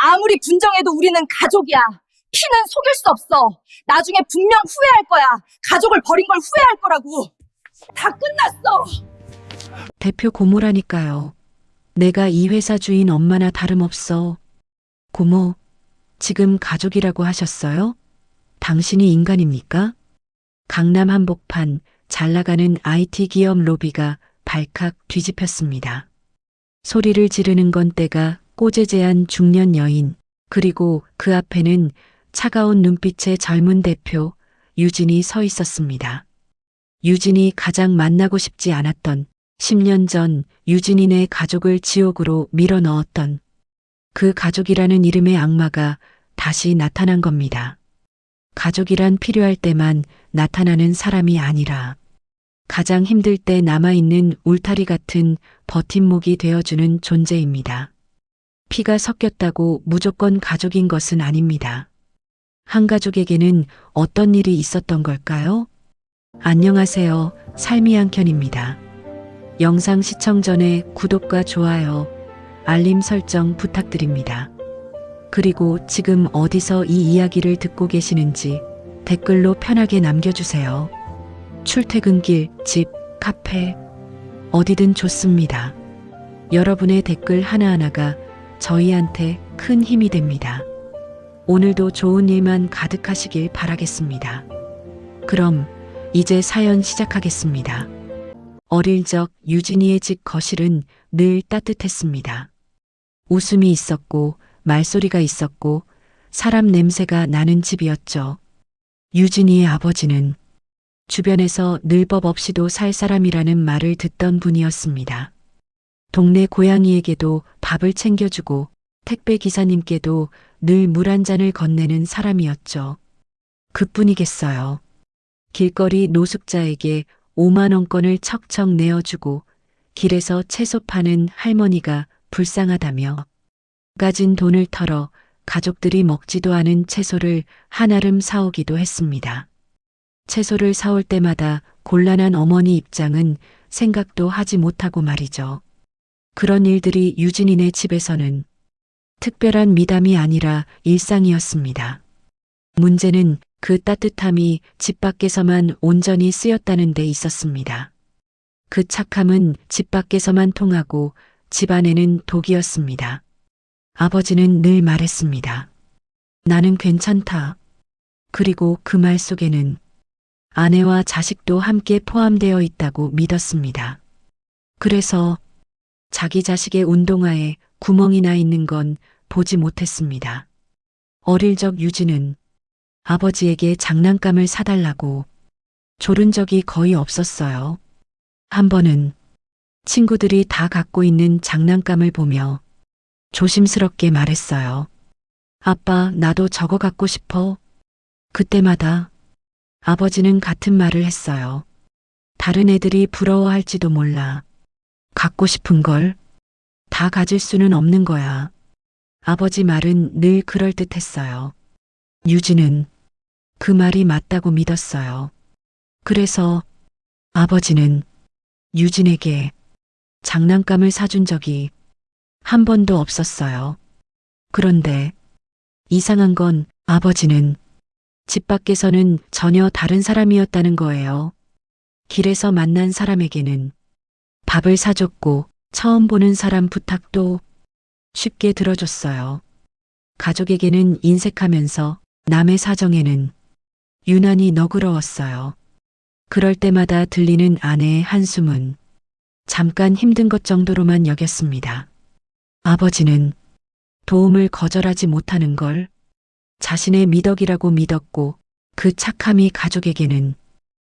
아무리 분정해도 우리는 가족이야. 피는 속일 수 없어. 나중에 분명 후회할 거야. 가족을 버린 걸 후회할 거라고. 다 끝났어. 대표 고모라니까요. 내가 이 회사 주인 엄마나 다름없어. 고모, 지금 가족이라고 하셨어요? 당신이 인간입니까? 강남 한복판 잘 나가는 IT 기업 로비가 발칵 뒤집혔습니다. 소리를 지르는 건 때가 꼬재재한 중년 여인, 그리고 그 앞에는 차가운 눈빛의 젊은 대표 유진이 서 있었습니다. 유진이 가장 만나고 싶지 않았던 10년 전 유진이네 가족을 지옥으로 밀어넣었던 그 가족이라는 이름의 악마가 다시 나타난 겁니다. 가족이란 필요할 때만 나타나는 사람이 아니라 가장 힘들 때 남아있는 울타리 같은 버팀목이 되어주는 존재입니다. 피가 섞였다고 무조건 가족인 것은 아닙니다. 한 가족에게는 어떤 일이 있었던 걸까요? 안녕하세요. 삶이 한켠입니다. 영상 시청 전에 구독과 좋아요, 알림 설정 부탁드립니다. 그리고 지금 어디서 이 이야기를 듣고 계시는지 댓글로 편하게 남겨주세요. 출퇴근길, 집, 카페, 어디든 좋습니다. 여러분의 댓글 하나하나가 저희한테 큰 힘이 됩니다. 오늘도 좋은 일만 가득하시길 바라겠습니다. 그럼 이제 사연 시작하겠습니다. 어릴 적 유진이의 집 거실은 늘 따뜻했습니다. 웃음이 있었고 말소리가 있었고 사람 냄새가 나는 집이었죠. 유진이의 아버지는 주변에서 늘 법 없이도 살 사람이라는 말을 듣던 분이었습니다. 동네 고양이에게도 밥을 챙겨주고 택배 기사님께도 늘 물 한 잔을 건네는 사람이었죠. 그뿐이겠어요. 길거리 노숙자에게 5만 원권을 척척 내어주고 길에서 채소 파는 할머니가 불쌍하다며 가진 돈을 털어 가족들이 먹지도 않은 채소를 한아름 사오기도 했습니다. 채소를 사올 때마다 곤란한 어머니 입장은 생각도 하지 못하고 말이죠. 그런 일들이 유진이네 집에서는 특별한 미담이 아니라 일상이었습니다. 문제는 그 따뜻함이 집 밖에서만 온전히 쓰였다는 데 있었습니다. 그 착함은 집 밖에서만 통하고 집 안에는 독이었습니다. 아버지는 늘 말했습니다. 나는 괜찮다. 그리고 그 말 속에는 아내와 자식도 함께 포함되어 있다고 믿었습니다. 그래서 자기 자식의 운동화에 구멍이 나 있는 건 보지 못했습니다. 어릴 적 유진은 아버지에게 장난감을 사달라고 조른 적이 거의 없었어요. 한 번은 친구들이 다 갖고 있는 장난감을 보며 조심스럽게 말했어요. 아빠, 나도 저거 갖고 싶어. 그때마다 아버지는 같은 말을 했어요. 다른 애들이 부러워할지도 몰라. 갖고 싶은 걸 다 가질 수는 없는 거야. 아버지 말은 늘 그럴듯했어요. 유진은 그 말이 맞다고 믿었어요. 그래서 아버지는 유진에게 장난감을 사준 적이 한 번도 없었어요. 그런데 이상한 건 아버지는 집 밖에서는 전혀 다른 사람이었다는 거예요. 길에서 만난 사람에게는 밥을 사줬고 처음 보는 사람 부탁도 쉽게 들어줬어요. 가족에게는 인색하면서 남의 사정에는 유난히 너그러웠어요. 그럴 때마다 들리는 아내의 한숨은 잠깐 힘든 것 정도로만 여겼습니다. 아버지는 도움을 거절하지 못하는 걸 자신의 미덕이라고 믿었고 그 착함이 가족에게는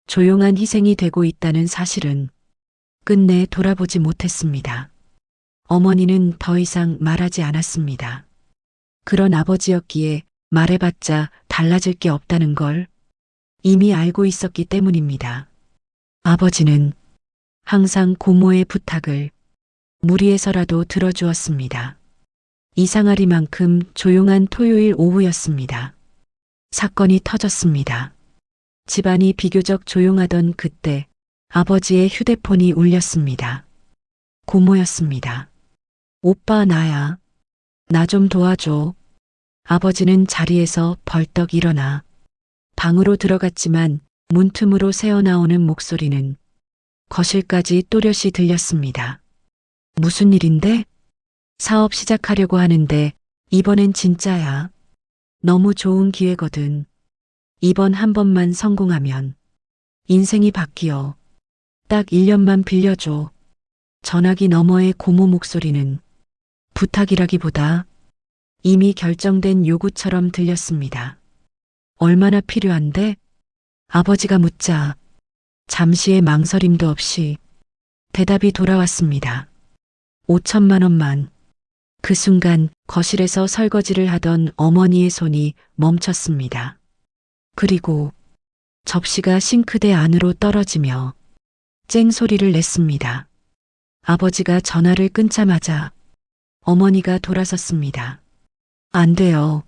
조용한 희생이 되고 있다는 사실은 끝내 돌아보지 못했습니다. 어머니는 더 이상 말하지 않았습니다. 그런 아버지였기에 말해봤자 달라질 게 없다는 걸 이미 알고 있었기 때문입니다. 아버지는 항상 고모의 부탁을 무리해서라도 들어주었습니다. 이상하리만큼 조용한 토요일 오후였습니다. 사건이 터졌습니다. 집안이 비교적 조용하던 그때 아버지의 휴대폰이 울렸습니다. 고모였습니다. 오빠, 나야. 나 좀 도와줘. 아버지는 자리에서 벌떡 일어나 방으로 들어갔지만 문틈으로 새어나오는 목소리는 거실까지 또렷이 들렸습니다. 무슨 일인데? 사업 시작하려고 하는데 이번엔 진짜야. 너무 좋은 기회거든. 이번 한 번만 성공하면 인생이 바뀌어. 딱 1년만 빌려줘. 전화기 너머의 고모 목소리는 부탁이라기보다 이미 결정된 요구처럼 들렸습니다. 얼마나 필요한데? 아버지가 묻자 잠시의 망설임도 없이 대답이 돌아왔습니다. 5천만 원만. 그 순간 거실에서 설거지를 하던 어머니의 손이 멈췄습니다. 그리고 접시가 싱크대 안으로 떨어지며 쨍 소리를 냈습니다. 아버지가 전화를 끊자마자 어머니가 돌아섰습니다. 안 돼요.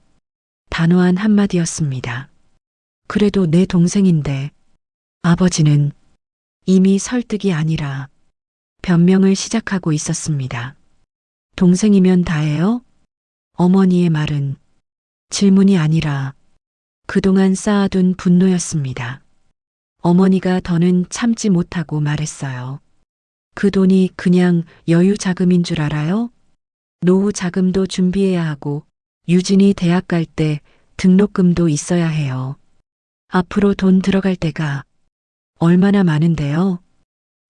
단호한 한마디였습니다. 그래도 내 동생인데. 아버지는 이미 설득이 아니라 변명을 시작하고 있었습니다. 동생이면 다예요? 어머니의 말은 질문이 아니라 그동안 쌓아둔 분노였습니다. 어머니가 더는 참지 못하고 말했어요. 그 돈이 그냥 여유 자금인 줄 알아요? 노후 자금도 준비해야 하고 유진이 대학 갈 때 등록금도 있어야 해요. 앞으로 돈 들어갈 때가 얼마나 많은데요?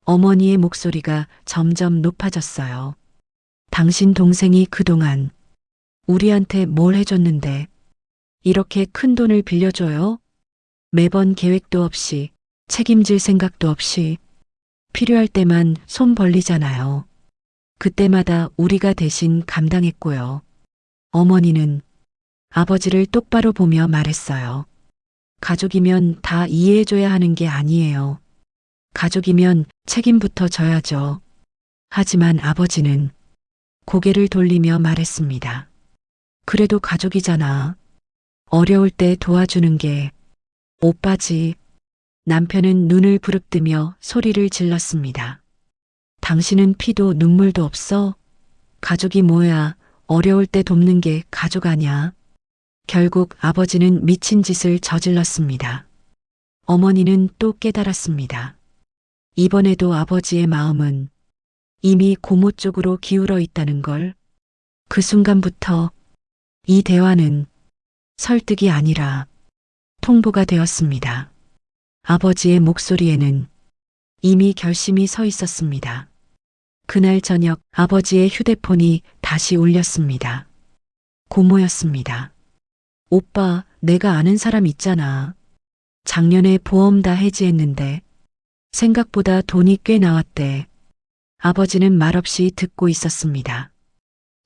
어머니의 목소리가 점점 높아졌어요. 당신 동생이 그동안 우리한테 뭘 해줬는데 이렇게 큰 돈을 빌려줘요? 매번 계획도 없이 책임질 생각도 없이 필요할 때만 손 벌리잖아요. 그때마다 우리가 대신 감당했고요. 어머니는 아버지를 똑바로 보며 말했어요. 가족이면 다 이해해줘야 하는 게 아니에요. 가족이면 책임부터 져야죠. 하지만 아버지는 고개를 돌리며 말했습니다. 그래도 가족이잖아. 어려울 때 도와주는 게 오빠지. 남편은 눈을 부릅뜨며 소리를 질렀습니다. 당신은 피도 눈물도 없어? 가족이 뭐야? 어려울 때 돕는 게 가족 아냐? 결국 아버지는 미친 짓을 저질렀습니다. 어머니는 또 깨달았습니다. 이번에도 아버지의 마음은 이미 고모 쪽으로 기울어 있다는 걸. 그 순간부터 이 대화는 설득이 아니라 통보가 되었습니다. 아버지의 목소리에는 이미 결심이 서 있었습니다. 그날 저녁 아버지의 휴대폰이 다시 울렸습니다. 고모였습니다. 오빠, 내가 아는 사람 있잖아. 작년에 보험 다 해지했는데 생각보다 돈이 꽤 나왔대. 아버지는 말없이 듣고 있었습니다.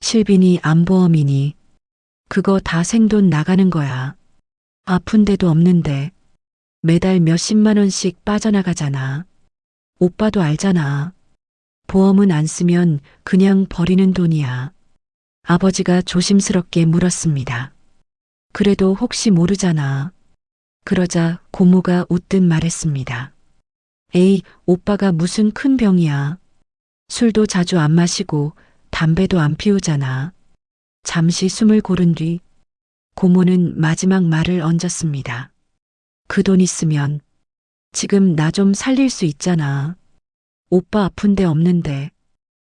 실빈이 암보험이니 그거 다 생돈 나가는 거야. 아픈 데도 없는데 매달 몇십만 원씩 빠져나가잖아. 오빠도 알잖아. 보험은 안 쓰면 그냥 버리는 돈이야. 아버지가 조심스럽게 물었습니다. 그래도 혹시 모르잖아. 그러자 고모가 웃듯 말했습니다. 에이, 오빠가 무슨 큰 병이야. 술도 자주 안 마시고 담배도 안 피우잖아. 잠시 숨을 고른 뒤 고모는 마지막 말을 얹었습니다. 그 돈 있으면 지금 나 좀 살릴 수 있잖아. 오빠 아픈 데 없는데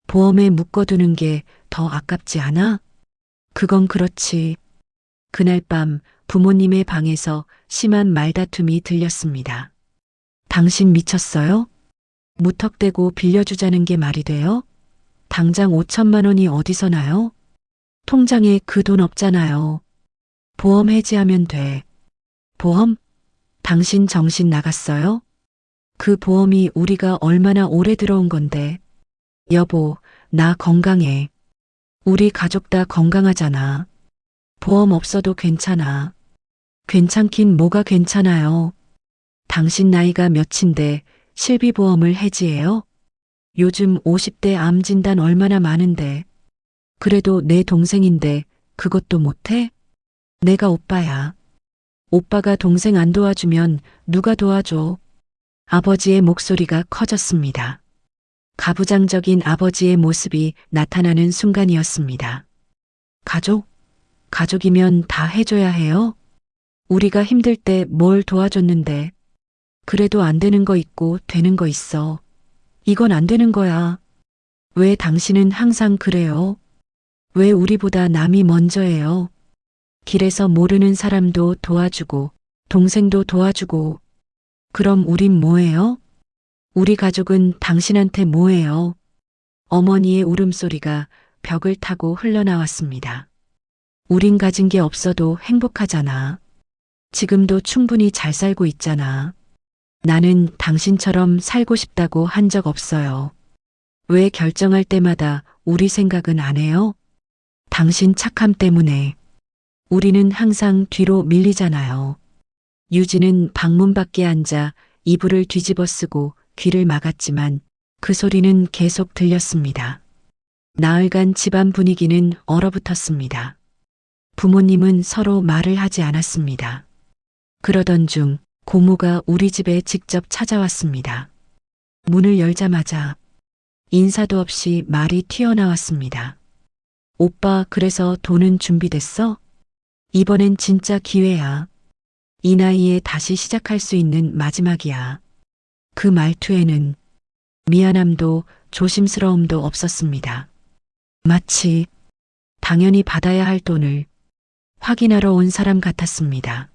보험에 묶어두는 게 더 아깝지 않아? 그건 그렇지. 그날 밤 부모님의 방에서 심한 말다툼이 들렸습니다. 당신 미쳤어요? 무턱대고 빌려주자는 게 말이 돼요? 당장 5천만 원이 어디서 나요? 통장에 그 돈 없잖아요. 보험 해지하면 돼. 보험? 당신 정신 나갔어요? 그 보험이 우리가 얼마나 오래 들어온 건데. 여보, 나 건강해. 우리 가족 다 건강하잖아. 보험 없어도 괜찮아. 괜찮긴 뭐가 괜찮아요. 당신 나이가 몇인데 실비보험을 해지해요? 요즘 50대 암 진단 얼마나 많은데. 그래도 내 동생인데 그것도 못해? 내가 오빠야. 오빠가 동생 안 도와주면 누가 도와줘? 아버지의 목소리가 커졌습니다. 가부장적인 아버지의 모습이 나타나는 순간이었습니다. 가족? 가족이면 다 해줘야 해요? 우리가 힘들 때 뭘 도와줬는데. 그래도 안 되는 거 있고 되는 거 있어. 이건 안 되는 거야. 왜 당신은 항상 그래요? 왜 우리보다 남이 먼저예요? 길에서 모르는 사람도 도와주고, 동생도 도와주고. 그럼 우린 뭐예요? 우리 가족은 당신한테 뭐예요? 어머니의 울음소리가 벽을 타고 흘러나왔습니다. 우린 가진 게 없어도 행복하잖아. 지금도 충분히 잘 살고 있잖아. 나는 당신처럼 살고 싶다고 한 적 없어요. 왜 결정할 때마다 우리 생각은 안 해요? 당신 착함 때문에. 우리는 항상 뒤로 밀리잖아요. 유진은 방문 밖에 앉아 이불을 뒤집어 쓰고 귀를 막았지만 그 소리는 계속 들렸습니다. 나흘간 집안 분위기는 얼어붙었습니다. 부모님은 서로 말을 하지 않았습니다. 그러던 중 고모가 우리 집에 직접 찾아왔습니다. 문을 열자마자 인사도 없이 말이 튀어나왔습니다. 오빠, 그래서 돈은 준비됐어? 이번엔 진짜 기회야. 이 나이에 다시 시작할 수 있는 마지막이야. 그 말투에는 미안함도 조심스러움도 없었습니다. 마치 당연히 받아야 할 돈을 확인하러 온 사람 같았습니다.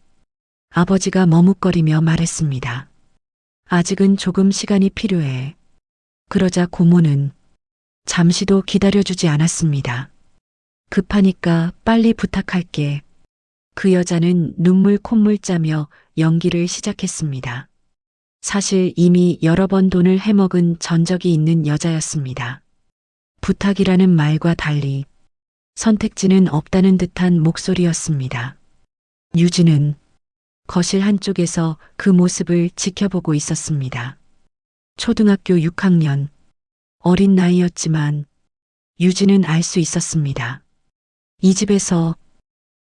아버지가 머뭇거리며 말했습니다. 아직은 조금 시간이 필요해. 그러자 고모는 잠시도 기다려주지 않았습니다. 급하니까 빨리 부탁할게. 그 여자는 눈물 콧물 짜며 연기를 시작했습니다. 사실 이미 여러 번 돈을 해먹은 전적이 있는 여자였습니다. 부탁이라는 말과 달리 선택지는 없다는 듯한 목소리였습니다. 유진은 거실 한쪽에서 그 모습을 지켜보고 있었습니다. 초등학교 6학년. 어린 나이였지만 유진은 알 수 있었습니다. 이 집에서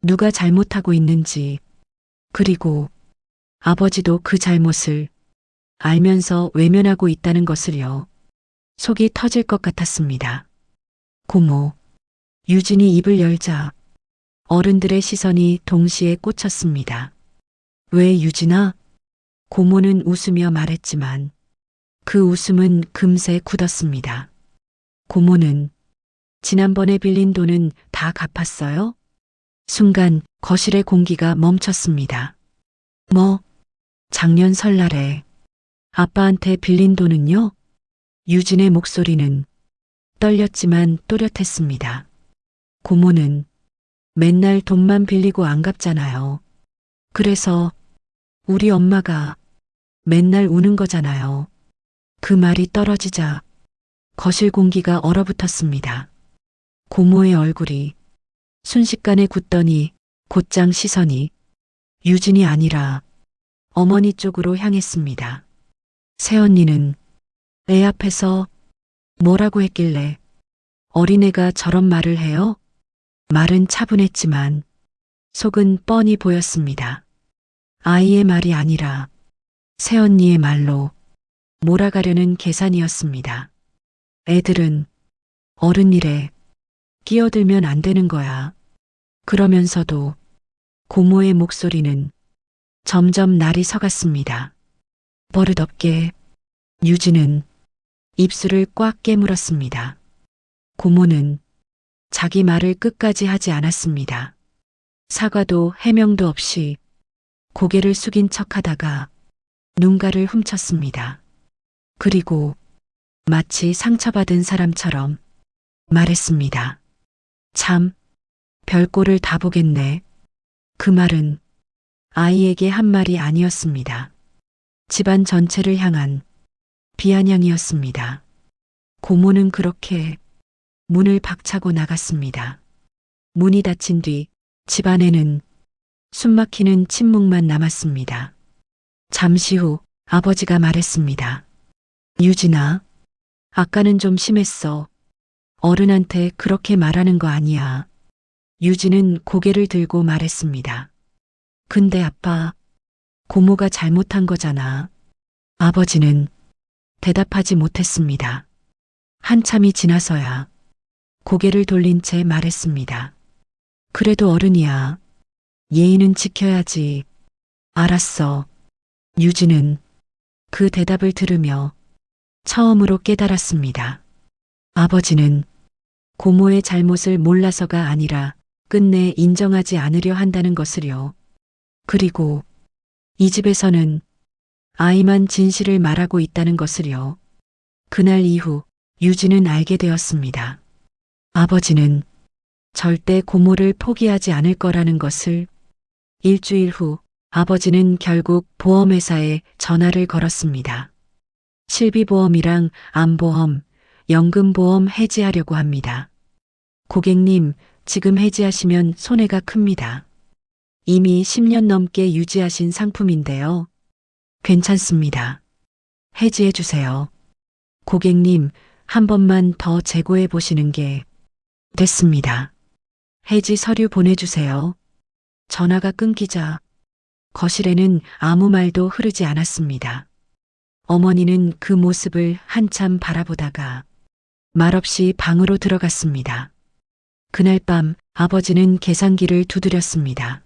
누가 잘못하고 있는지, 그리고 아버지도 그 잘못을 알면서 외면하고 있다는 것을요. 속이 터질 것 같았습니다. 고모. 유진이 입을 열자 어른들의 시선이 동시에 꽂혔습니다. 왜 유진아? 고모는 웃으며 말했지만 그 웃음은 금세 굳었습니다. 고모는 지난번에 빌린 돈은 다 갚았어요? 순간 거실의 공기가 멈췄습니다. 뭐? 작년 설날에 아빠한테 빌린 돈은요? 유진의 목소리는 떨렸지만 또렷했습니다. 고모는 맨날 돈만 빌리고 안 갚잖아요. 그래서 우리 엄마가 맨날 우는 거잖아요. 그 말이 떨어지자 거실 공기가 얼어붙었습니다. 고모의 얼굴이 순식간에 굳더니 곧장 시선이 유진이 아니라 어머니 쪽으로 향했습니다. 새언니는 애 앞에서 뭐라고 했길래 어린애가 저런 말을 해요? 말은 차분했지만 속은 뻔히 보였습니다. 아이의 말이 아니라 새언니의 말로 몰아가려는 계산이었습니다. 애들은 어른 일에 끼어들면 안 되는 거야. 그러면서도 고모의 목소리는 점점 날이 서갔습니다. 버릇없게 유진은 입술을 꽉 깨물었습니다. 고모는 자기 말을 끝까지 하지 않았습니다. 사과도 해명도 없이 고개를 숙인 척하다가 눈가를 훔쳤습니다. 그리고 마치 상처받은 사람처럼 말했습니다. 참, 별꼴을 다 보겠네. 그 말은 아이에게 한 말이 아니었습니다. 집안 전체를 향한 비아냥이었습니다. 고모는 그렇게 문을 박차고 나갔습니다. 문이 닫힌 뒤 집안에는 숨막히는 침묵만 남았습니다. 잠시 후 아버지가 말했습니다. 유진아, 아까는 좀 심했어. 어른한테 그렇게 말하는 거 아니야. 유진은 고개를 들고 말했습니다. 근데 아빠, 고모가 잘못한 거잖아. 아버지는 대답하지 못했습니다. 한참이 지나서야 고개를 돌린 채 말했습니다. 그래도 어른이야. 예의는 지켜야지. 알았어. 유진은 그 대답을 들으며 처음으로 깨달았습니다. 아버지는 고모의 잘못을 몰라서가 아니라 끝내 인정하지 않으려 한다는 것을요. 그리고 이 집에서는 아이만 진실을 말하고 있다는 것을요. 그날 이후 유진은 알게 되었습니다. 아버지는 절대 고모를 포기하지 않을 거라는 것을. 일주일 후 아버지는 결국 보험회사에 전화를 걸었습니다. 실비보험이랑 암보험, 연금보험 해지하려고 합니다. 고객님, 지금 해지하시면 손해가 큽니다. 이미 10년 넘게 유지하신 상품인데요. 괜찮습니다. 해지해 주세요. 고객님, 한 번만 더 재고해 보시는 게. 됐습니다. 해지 서류 보내주세요. 전화가 끊기자 거실에는 아무 말도 흐르지 않았습니다. 어머니는 그 모습을 한참 바라보다가 말없이 방으로 들어갔습니다. 그날 밤 아버지는 계산기를 두드렸습니다.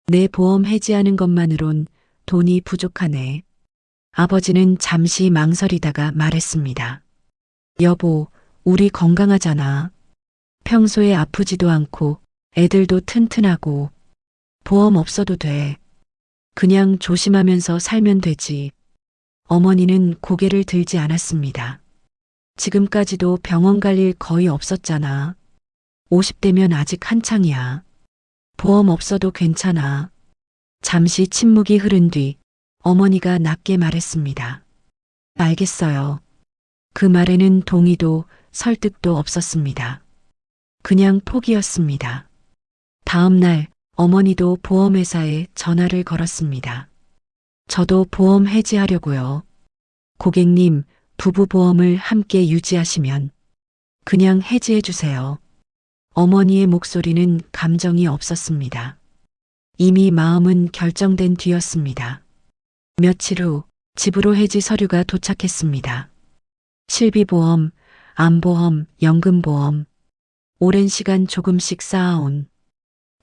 내 보험 해지하는 것만으론 돈이 부족하네. 아버지는 잠시 망설이다가 말했습니다. 여보, 우리 건강하잖아. 평소에 아프지도 않고 애들도 튼튼하고 보험 없어도 돼. 그냥 조심하면서 살면 되지. 어머니는 고개를 들지 않았습니다. 지금까지도 병원 갈 일 거의 없었잖아. 50대면 아직 한창이야. 보험 없어도 괜찮아. 잠시 침묵이 흐른 뒤 어머니가 낮게 말했습니다. 알겠어요. 그 말에는 동의도 설득도 없었습니다. 그냥 포기였습니다. 다음 날 어머니도 보험회사에 전화를 걸었습니다. 저도 보험 해지하려고요. 고객님, 부부보험을 함께 유지하시면 그냥 해지해 주세요. 어머니의 목소리는 감정이 없었습니다. 이미 마음은 결정된 뒤였습니다. 며칠 후 집으로 해지 서류가 도착했습니다. 실비보험, 암보험, 연금보험, 오랜 시간 조금씩 쌓아온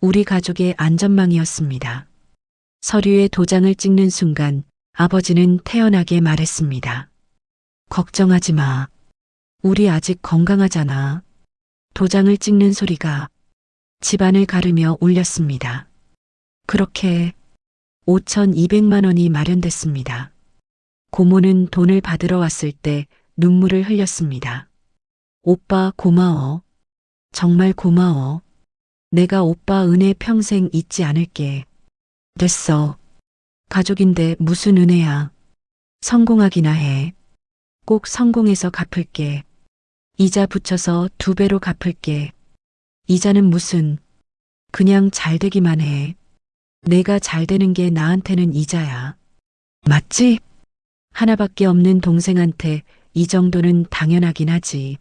우리 가족의 안전망이었습니다. 서류에 도장을 찍는 순간 아버지는 태연하게 말했습니다. 걱정하지 마. 우리 아직 건강하잖아. 도장을 찍는 소리가 집안을 가르며 울렸습니다. 그렇게 5,200만 원이 마련됐습니다. 고모는 돈을 받으러 왔을 때 눈물을 흘렸습니다. 오빠 고마워. 정말 고마워. 내가 오빠 은혜 평생 잊지 않을게. 됐어. 가족인데 무슨 은혜야. 성공하기나 해. 꼭 성공해서 갚을게. 이자 붙여서 2배로 갚을게. 이자는 무슨. 그냥 잘 되기만 해. 내가 잘 되는 게 나한테는 이자야. 맞지? 하나밖에 없는 동생한테 이 정도는 당연하긴 하지.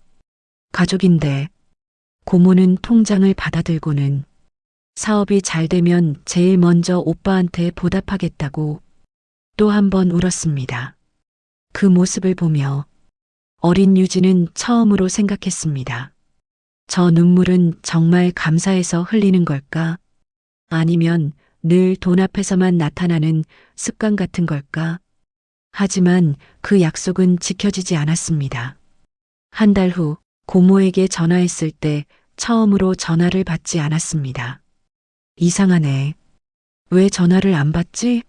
가족인데. 고모는 통장을 받아들고는 사업이 잘 되면 제일 먼저 오빠한테 보답하겠다고 또 한 번 울었습니다. 그 모습을 보며 어린 유진은 처음으로 생각했습니다. 저 눈물은 정말 감사해서 흘리는 걸까? 아니면 늘 돈 앞에서만 나타나는 습관 같은 걸까? 하지만 그 약속은 지켜지지 않았습니다. 한 달 후 고모에게 전화했을 때 처음으로 전화를 받지 않았습니다. 이상하네. 왜 전화를 안 받지?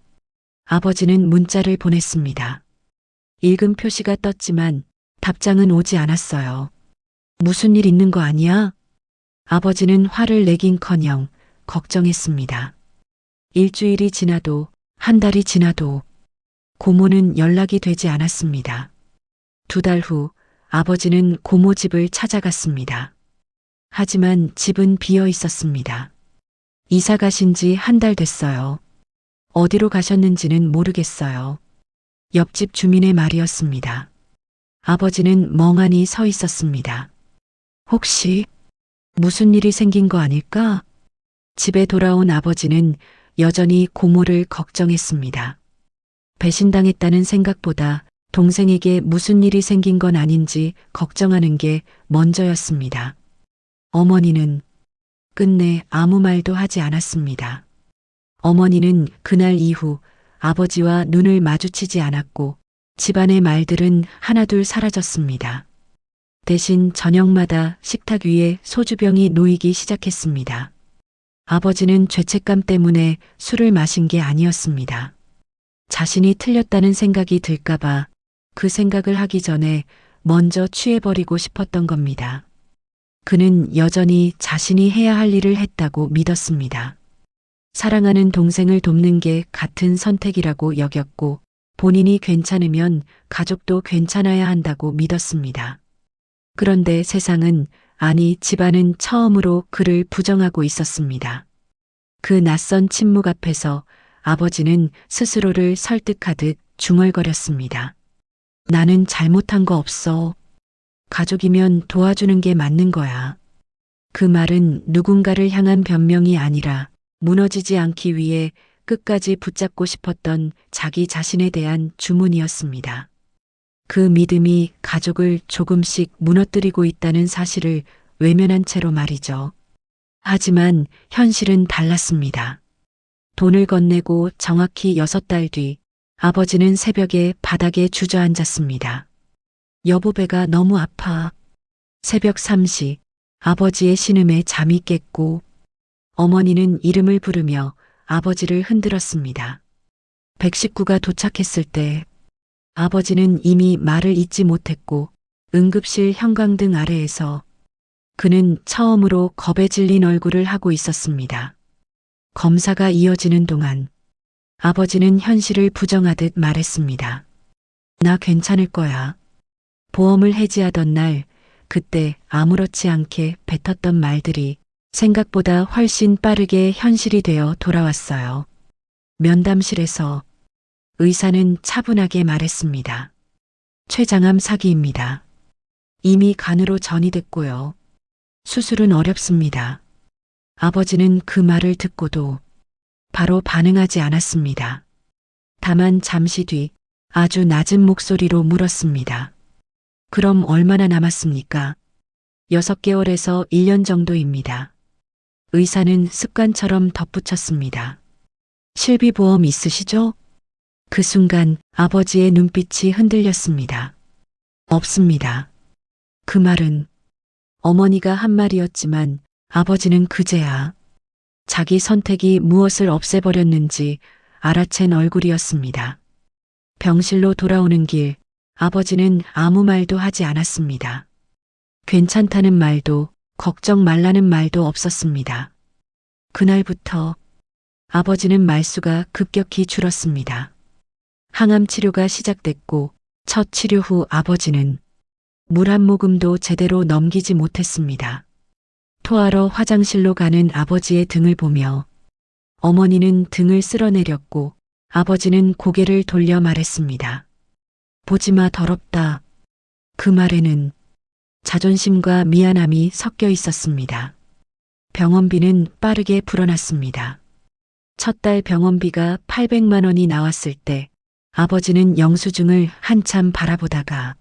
아버지는 문자를 보냈습니다. 읽은 표시가 떴지만 답장은 오지 않았어요. 무슨 일 있는 거 아니야? 아버지는 화를 내긴커녕 걱정했습니다. 일주일이 지나도 한 달이 지나도 고모는 연락이 되지 않았습니다. 2달 후 아버지는 고모 집을 찾아갔습니다. 하지만 집은 비어 있었습니다. 이사 가신 지 한 달 됐어요. 어디로 가셨는지는 모르겠어요. 옆집 주민의 말이었습니다. 아버지는 멍하니 서 있었습니다. 혹시 무슨 일이 생긴 거 아닐까? 집에 돌아온 아버지는 여전히 고모를 걱정했습니다. 배신당했다는 생각보다 동생에게 무슨 일이 생긴 건 아닌지 걱정하는 게 먼저였습니다. 어머니는 끝내 아무 말도 하지 않았습니다. 어머니는 그날 이후 아버지와 눈을 마주치지 않았고 집안의 말들은 하나둘 사라졌습니다. 대신 저녁마다 식탁 위에 소주병이 놓이기 시작했습니다. 아버지는 죄책감 때문에 술을 마신 게 아니었습니다. 자신이 틀렸다는 생각이 들까봐 그 생각을 하기 전에 먼저 취해버리고 싶었던 겁니다. 그는 여전히 자신이 해야 할 일을 했다고 믿었습니다. 사랑하는 동생을 돕는 게 같은 선택이라고 여겼고 본인이 괜찮으면 가족도 괜찮아야 한다고 믿었습니다. 그런데 세상은, 아니 집안은 처음으로 그를 부정하고 있었습니다. 그 낯선 침묵 앞에서 아버지는 스스로를 설득하듯 중얼거렸습니다. 나는 잘못한 거 없어. 가족이면 도와주는 게 맞는 거야. 그 말은 누군가를 향한 변명이 아니라 무너지지 않기 위해 끝까지 붙잡고 싶었던 자기 자신에 대한 주문이었습니다. 그 믿음이 가족을 조금씩 무너뜨리고 있다는 사실을 외면한 채로 말이죠. 하지만 현실은 달랐습니다. 돈을 건네고 정확히 6달 뒤 아버지는 새벽에 바닥에 주저앉았습니다. 여보, 배가 너무 아파. 새벽 3시 아버지의 신음에 잠이 깼고 어머니는 이름을 부르며 아버지를 흔들었습니다. 119가 도착했을 때 아버지는 이미 말을 잇지 못했고 응급실 형광등 아래에서 그는 처음으로 겁에 질린 얼굴을 하고 있었습니다. 검사가 이어지는 동안 아버지는 현실을 부정하듯 말했습니다. 나 괜찮을 거야. 보험을 해지하던 날, 그때 아무렇지 않게 뱉었던 말들이 생각보다 훨씬 빠르게 현실이 되어 돌아왔어요. 면담실에서 의사는 차분하게 말했습니다. 췌장암 사기입니다. 이미 간으로 전이됐고요. 수술은 어렵습니다. 아버지는 그 말을 듣고도 바로 반응하지 않았습니다. 다만 잠시 뒤 아주 낮은 목소리로 물었습니다. 그럼 얼마나 남았습니까? 6개월에서 1년 정도입니다. 의사는 습관처럼 덧붙였습니다. 실비보험 있으시죠? 그 순간 아버지의 눈빛이 흔들렸습니다. 없습니다. 그 말은 어머니가 한 말이었지만 아버지는 그제야 자기 선택이 무엇을 없애버렸는지 알아챈 얼굴이었습니다. 병실로 돌아오는 길, 아버지는 아무 말도 하지 않았습니다. 괜찮다는 말도 걱정 말라는 말도 없었습니다. 그날부터 아버지는 말수가 급격히 줄었습니다. 항암 치료가 시작됐고 첫 치료 후 아버지는 물 한 모금도 제대로 넘기지 못했습니다. 토하러 화장실로 가는 아버지의 등을 보며 어머니는 등을 쓸어내렸고 아버지는 고개를 돌려 말했습니다. 보지마, 더럽다. 그 말에는 자존심과 미안함이 섞여 있었습니다. 병원비는 빠르게 불어났습니다. 첫 달 병원비가 800만 원이 나왔을 때 아버지는 영수증을 한참 바라보다가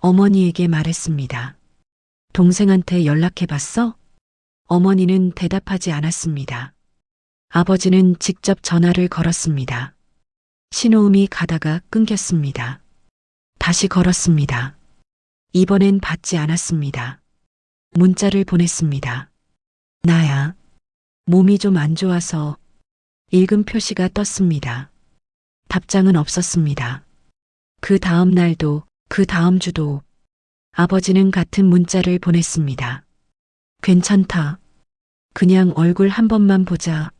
어머니에게 말했습니다. 동생한테 연락해봤어? 어머니는 대답하지 않았습니다. 아버지는 직접 전화를 걸었습니다. 신호음이 가다가 끊겼습니다. 다시 걸었습니다. 이번엔 받지 않았습니다. 문자를 보냈습니다. 나야. 몸이 좀 안 좋아서. 읽음 표시가 떴습니다. 답장은 없었습니다. 그 다음 날도, 그 다음 주도 아버지는 같은 문자를 보냈습니다. 괜찮다. 그냥 얼굴 한 번만 보자.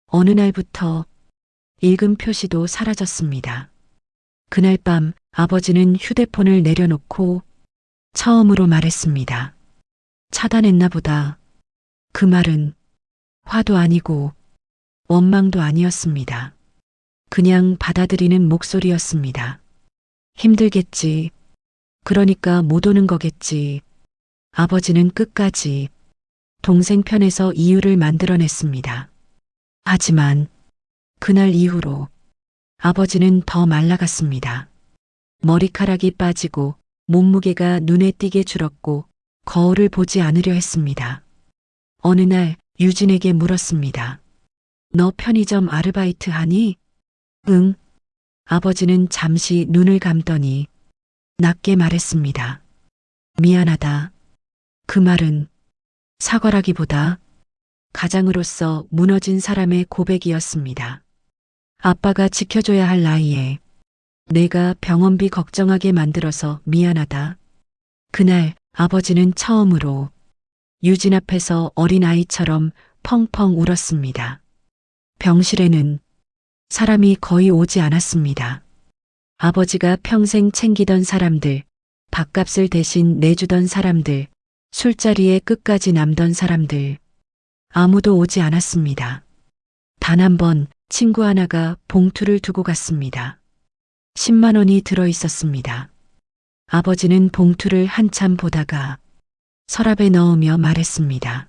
어느 날부터 읽음 표시도 사라졌습니다. 그날 밤 아버지는 휴대폰을 내려놓고 처음으로 말했습니다. 차단했나 보다. 그 말은 화도 아니고 원망도 아니었습니다. 그냥 받아들이는 목소리였습니다. 힘들겠지. 그러니까 못 오는 거겠지. 아버지는 끝까지 동생 편에서 이유를 만들어냈습니다. 하지만 그날 이후로 아버지는 더 말라갔습니다. 머리카락이 빠지고 몸무게가 눈에 띄게 줄었고 거울을 보지 않으려 했습니다. 어느 날 유진에게 물었습니다. 너 편의점 아르바이트 하니? 응. 아버지는 잠시 눈을 감더니 낮게 말했습니다. 미안하다. 그 말은 사과라기보다 가장으로서 무너진 사람의 고백이었습니다. 아빠가 지켜줘야 할 나이에 내가 병원비 걱정하게 만들어서 미안하다. 그날 아버지는 처음으로 유진 앞에서 어린아이처럼 펑펑 울었습니다. 병실에는 사람이 거의 오지 않았습니다. 아버지가 평생 챙기던 사람들, 밥값을 대신 내주던 사람들, 술자리에 끝까지 남던 사람들, 아무도 오지 않았습니다. 단 한 번 친구 하나가 봉투를 두고 갔습니다. 10만 원이 들어 있었습니다. 아버지는 봉투를 한참 보다가 서랍에 넣으며 말했습니다.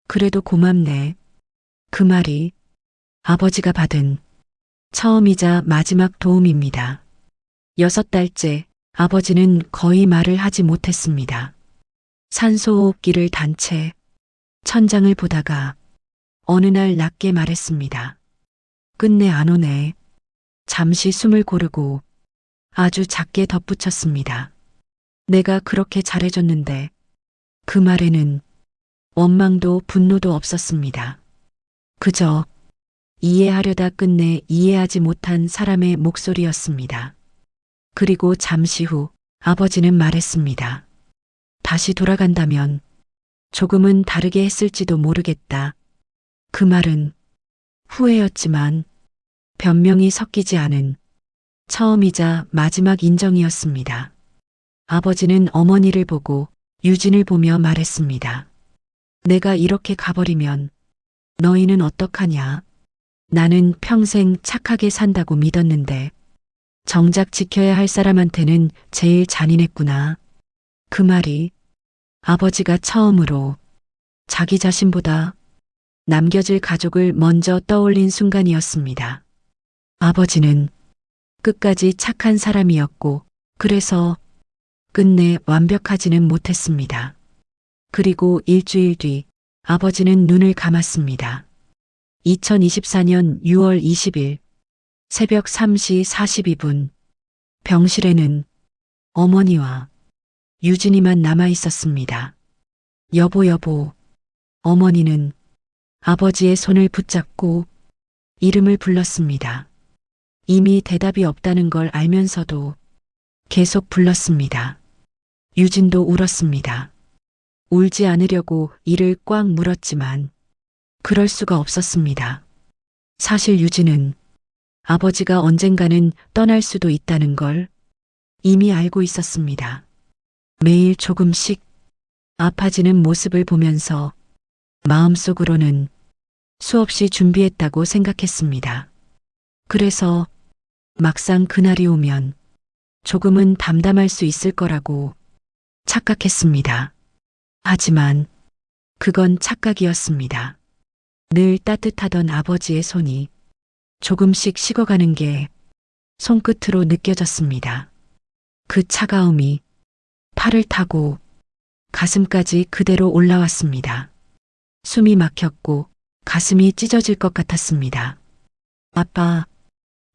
그래도 고맙네. 그 말이 아버지가 받은 처음이자 마지막 도움입니다. 6달째 아버지는 거의 말을 하지 못했습니다. 산소호흡기를 단 채 천장을 보다가 어느 날 낮게 말했습니다. 끝내 안 오네. 잠시 숨을 고르고 아주 작게 덧붙였습니다. 내가 그렇게 잘해줬는데 그 말에는 원망도 분노도 없었습니다. 그저 이해하려다 끝내 이해하지 못한 사람의 목소리였습니다. 그리고 잠시 후 아버지는 말했습니다. 다시 돌아간다면 조금은 다르게 했을지도 모르겠다. 그 말은 후회였지만 변명이 섞이지 않은 처음이자 마지막 인정이었습니다. 아버지는 어머니를 보고 유진을 보며 말했습니다. 내가 이렇게 가버리면 너희는 어떡하냐? 나는 평생 착하게 산다고 믿었는데 정작 지켜야 할 사람한테는 제일 잔인했구나. 그 말이 아버지가 처음으로 자기 자신보다 남겨질 가족을 먼저 떠올린 순간이었습니다. 아버지는 끝까지 착한 사람이었고 그래서 끝내 완벽하지는 못했습니다. 그리고 일주일 뒤 아버지는 눈을 감았습니다. 2024년 6월 20일 새벽 3시 42분 병실에는 어머니와 유진이만 남아 있었습니다. 여보. 어머니는 아버지의 손을 붙잡고 이름을 불렀습니다. 이미 대답이 없다는 걸 알면서도 계속 불렀습니다. 유진도 울었습니다. 울지 않으려고 이를 꽉 물었지만 그럴 수가 없었습니다. 사실 유진은 아버지가 언젠가는 떠날 수도 있다는 걸 이미 알고 있었습니다. 매일 조금씩 아파지는 모습을 보면서 마음속으로는 수없이 준비했다고 생각했습니다. 그래서 막상 그날이 오면 조금은 담담할 수 있을 거라고 착각했습니다. 하지만 그건 착각이었습니다. 늘 따뜻하던 아버지의 손이 조금씩 식어가는 게 손끝으로 느껴졌습니다. 그 차가움이 팔을 타고 가슴까지 그대로 올라왔습니다. 숨이 막혔고 가슴이 찢어질 것 같았습니다. 아빠,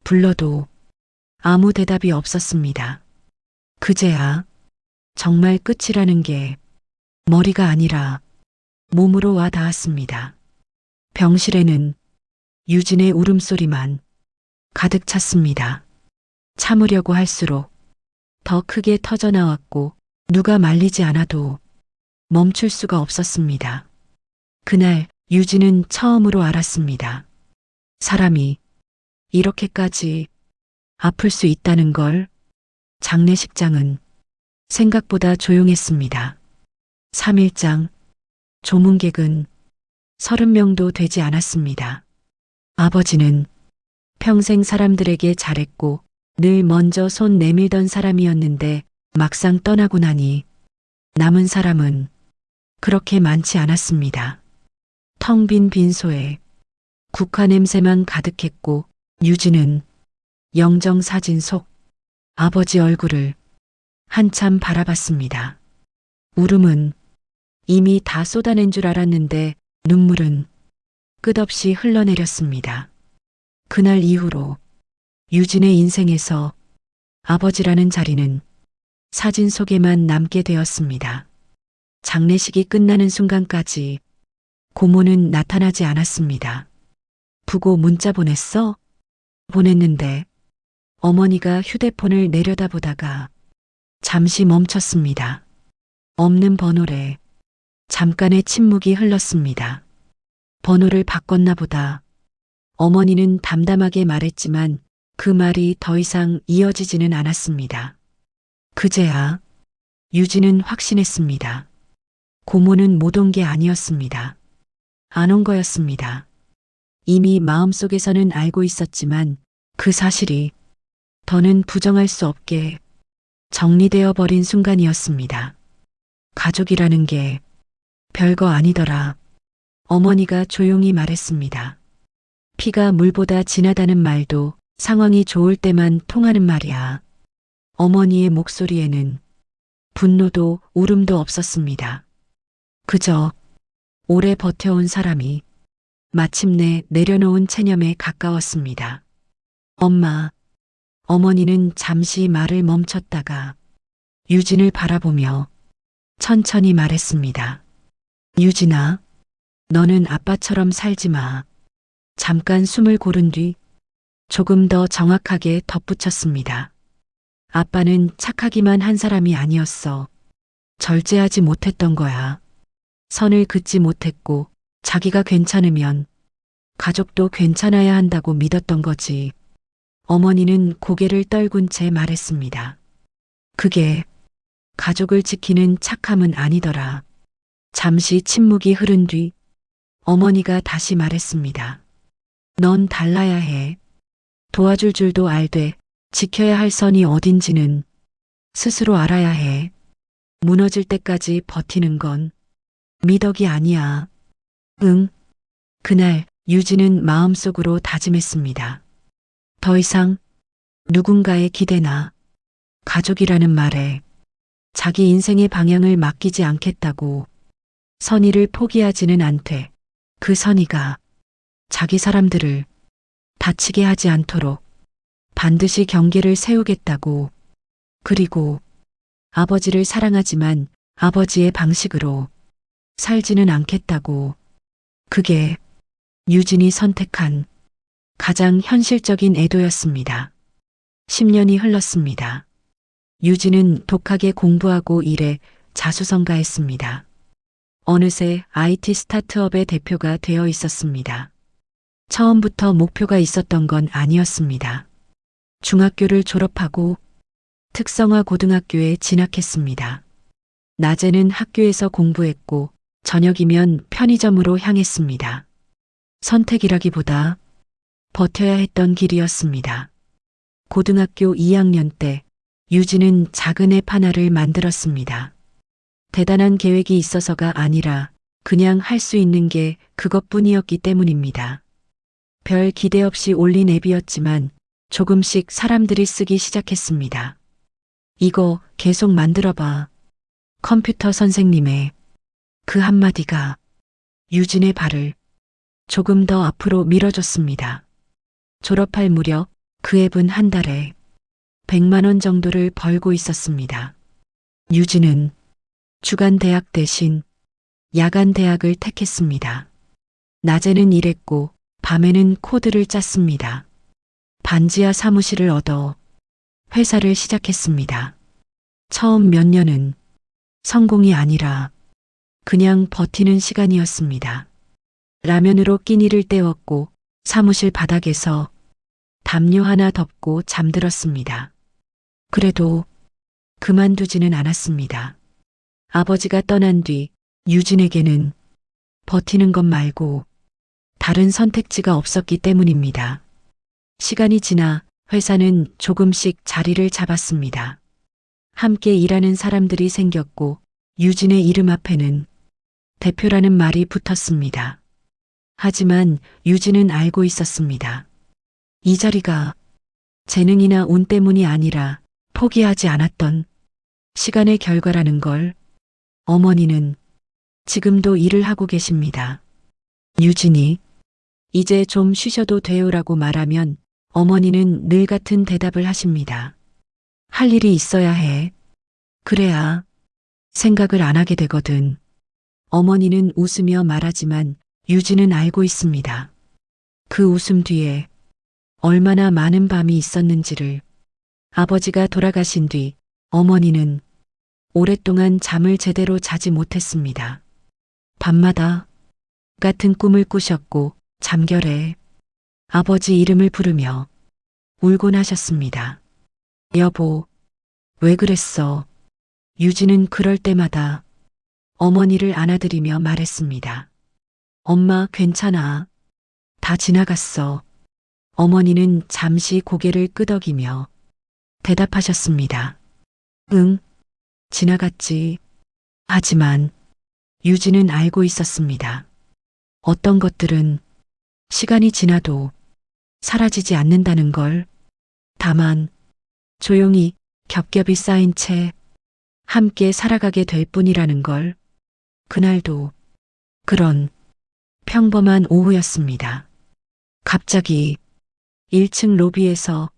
불러도 아무 대답이 없었습니다. 그제야 정말 끝이라는 게 머리가 아니라 몸으로 와 닿았습니다. 병실에는 유진의 울음소리만 가득 찼습니다. 참으려고 할수록 더 크게 터져나왔고 누가 말리지 않아도 멈출 수가 없었습니다. 그날 유진은 처음으로 알았습니다. 사람이 이렇게까지 아플 수 있다는 걸. 장례식장은 생각보다 조용했습니다. 3일장 조문객은 30명도 되지 않았습니다. 아버지는 평생 사람들에게 잘했고 늘 먼저 손 내밀던 사람이었는데 막상 떠나고 나니 남은 사람은 그렇게 많지 않았습니다. 텅 빈 빈소에 국화 냄새만 가득했고 유진은 영정사진 속 아버지 얼굴을 한참 바라봤습니다. 울음은 이미 다 쏟아낸 줄 알았는데 눈물은 끝없이 흘러내렸습니다. 그날 이후로 유진의 인생에서 아버지라는 자리는 사진 속에만 남게 되었습니다. 장례식이 끝나는 순간까지 고모는 나타나지 않았습니다. 부고 문자 보냈어? 보냈는데 어머니가 휴대폰을 내려다보다가 잠시 멈췄습니다. 없는 번호래 잠깐의 침묵이 흘렀습니다. 번호를 바꿨나 보다. 어머니는 담담하게 말했지만 그 말이 더 이상 이어지지는 않았습니다. 그제야 유진은 확신했습니다. 고모는 못 온 게 아니었습니다. 안 온 거였습니다. 이미 마음속에서는 알고 있었지만 그 사실이 더는 부정할 수 없게 정리되어 버린 순간이었습니다. 가족이라는 게 별거 아니더라. 어머니가 조용히 말했습니다. 피가 물보다 진하다는 말도 상황이 좋을 때만 통하는 말이야. 어머니의 목소리에는 분노도 울음도 없었습니다. 그저 오래 버텨온 사람이 마침내 내려놓은 체념에 가까웠습니다. 엄마, 어머니는 잠시 말을 멈췄다가 유진을 바라보며 천천히 말했습니다. 유진아, 너는 아빠처럼 살지 마. 잠깐 숨을 고른 뒤 조금 더 정확하게 덧붙였습니다. 아빠는 착하기만 한 사람이 아니었어. 절제하지 못했던 거야. 선을 긋지 못했고 자기가 괜찮으면 가족도 괜찮아야 한다고 믿었던 거지. 어머니는 고개를 떨군 채 말했습니다. 그게 가족을 지키는 착함은 아니더라. 잠시 침묵이 흐른 뒤 어머니가 다시 말했습니다. 넌 달라야 해. 도와줄 줄도 알되 지켜야 할 선이 어딘지는 스스로 알아야 해. 무너질 때까지 버티는 건 미덕이 아니야. 응. 그날 유진은 마음속으로 다짐했습니다. 더 이상 누군가의 기대나 가족이라는 말에 자기 인생의 방향을 맡기지 않겠다고. 선의를 포기하지는 않되 그 선의가 자기 사람들을 다치게 하지 않도록 반드시 경계를 세우겠다고. 그리고 아버지를 사랑하지만 아버지의 방식으로 살지는 않겠다고. 그게 유진이 선택한 가장 현실적인 애도였습니다. 10년이 흘렀습니다. 유진은 독하게 공부하고 일에 자수성가했습니다. 어느새 IT 스타트업의 대표가 되어 있었습니다. 처음부터 목표가 있었던 건 아니었습니다. 중학교를 졸업하고 특성화 고등학교에 진학했습니다. 낮에는 학교에서 공부했고 저녁이면 편의점으로 향했습니다. 선택이라기보다 버텨야 했던 길이었습니다. 고등학교 2학년 때 유진은 작은 앱 하나를 만들었습니다. 대단한 계획이 있어서가 아니라 그냥 할 수 있는 게 그것뿐이었기 때문입니다. 별 기대 없이 올린 앱이었지만 조금씩 사람들이 쓰기 시작했습니다. 이거 계속 만들어봐. 컴퓨터 선생님의 그 한마디가 유진의 발을 조금 더 앞으로 밀어줬습니다. 졸업할 무렵 그 앱은 한 달에 100만 원 정도를 벌고 있었습니다. 유진은 주간 대학 대신 야간 대학을 택했습니다. 낮에는 일했고 밤에는 코드를 짰습니다. 반지하 사무실을 얻어 회사를 시작했습니다. 처음 몇 년은 성공이 아니라 그냥 버티는 시간이었습니다. 라면으로 끼니를 때웠고 사무실 바닥에서 담요 하나 덮고 잠들었습니다. 그래도 그만두지는 않았습니다. 아버지가 떠난 뒤 유진에게는 버티는 것 말고 다른 선택지가 없었기 때문입니다. 시간이 지나 회사는 조금씩 자리를 잡았습니다. 함께 일하는 사람들이 생겼고 유진의 이름 앞에는 대표라는 말이 붙었습니다. 하지만 유진은 알고 있었습니다. 이 자리가 재능이나 운 때문이 아니라 포기하지 않았던 시간의 결과라는 걸. 어머니는 지금도 일을 하고 계십니다. 유진이 이제 좀 쉬셔도 돼요라고 말하면 어머니는 늘 같은 대답을 하십니다. 할 일이 있어야 해. 그래야 생각을 안 하게 되거든. 어머니는 웃으며 말하지만 유진은 알고 있습니다. 그 웃음 뒤에 얼마나 많은 밤이 있었는지를. 아버지가 돌아가신 뒤 어머니는 오랫동안 잠을 제대로 자지 못했습니다. 밤마다 같은 꿈을 꾸셨고 잠결에 아버지 이름을 부르며 울곤 하셨습니다. 여보, 왜 그랬어? 유진은 그럴 때마다 어머니를 안아드리며 말했습니다. 엄마, 괜찮아. 다 지나갔어. 어머니는 잠시 고개를 끄덕이며 대답하셨습니다. 응, 지나갔지. 하지만 유진은 알고 있었습니다. 어떤 것들은 시간이 지나도 사라지지 않는다는 걸. 다만 조용히 겹겹이 쌓인 채 함께 살아가게 될 뿐이라는 걸. 그날도 그런 평범한 오후였습니다. 갑자기 1층 로비에서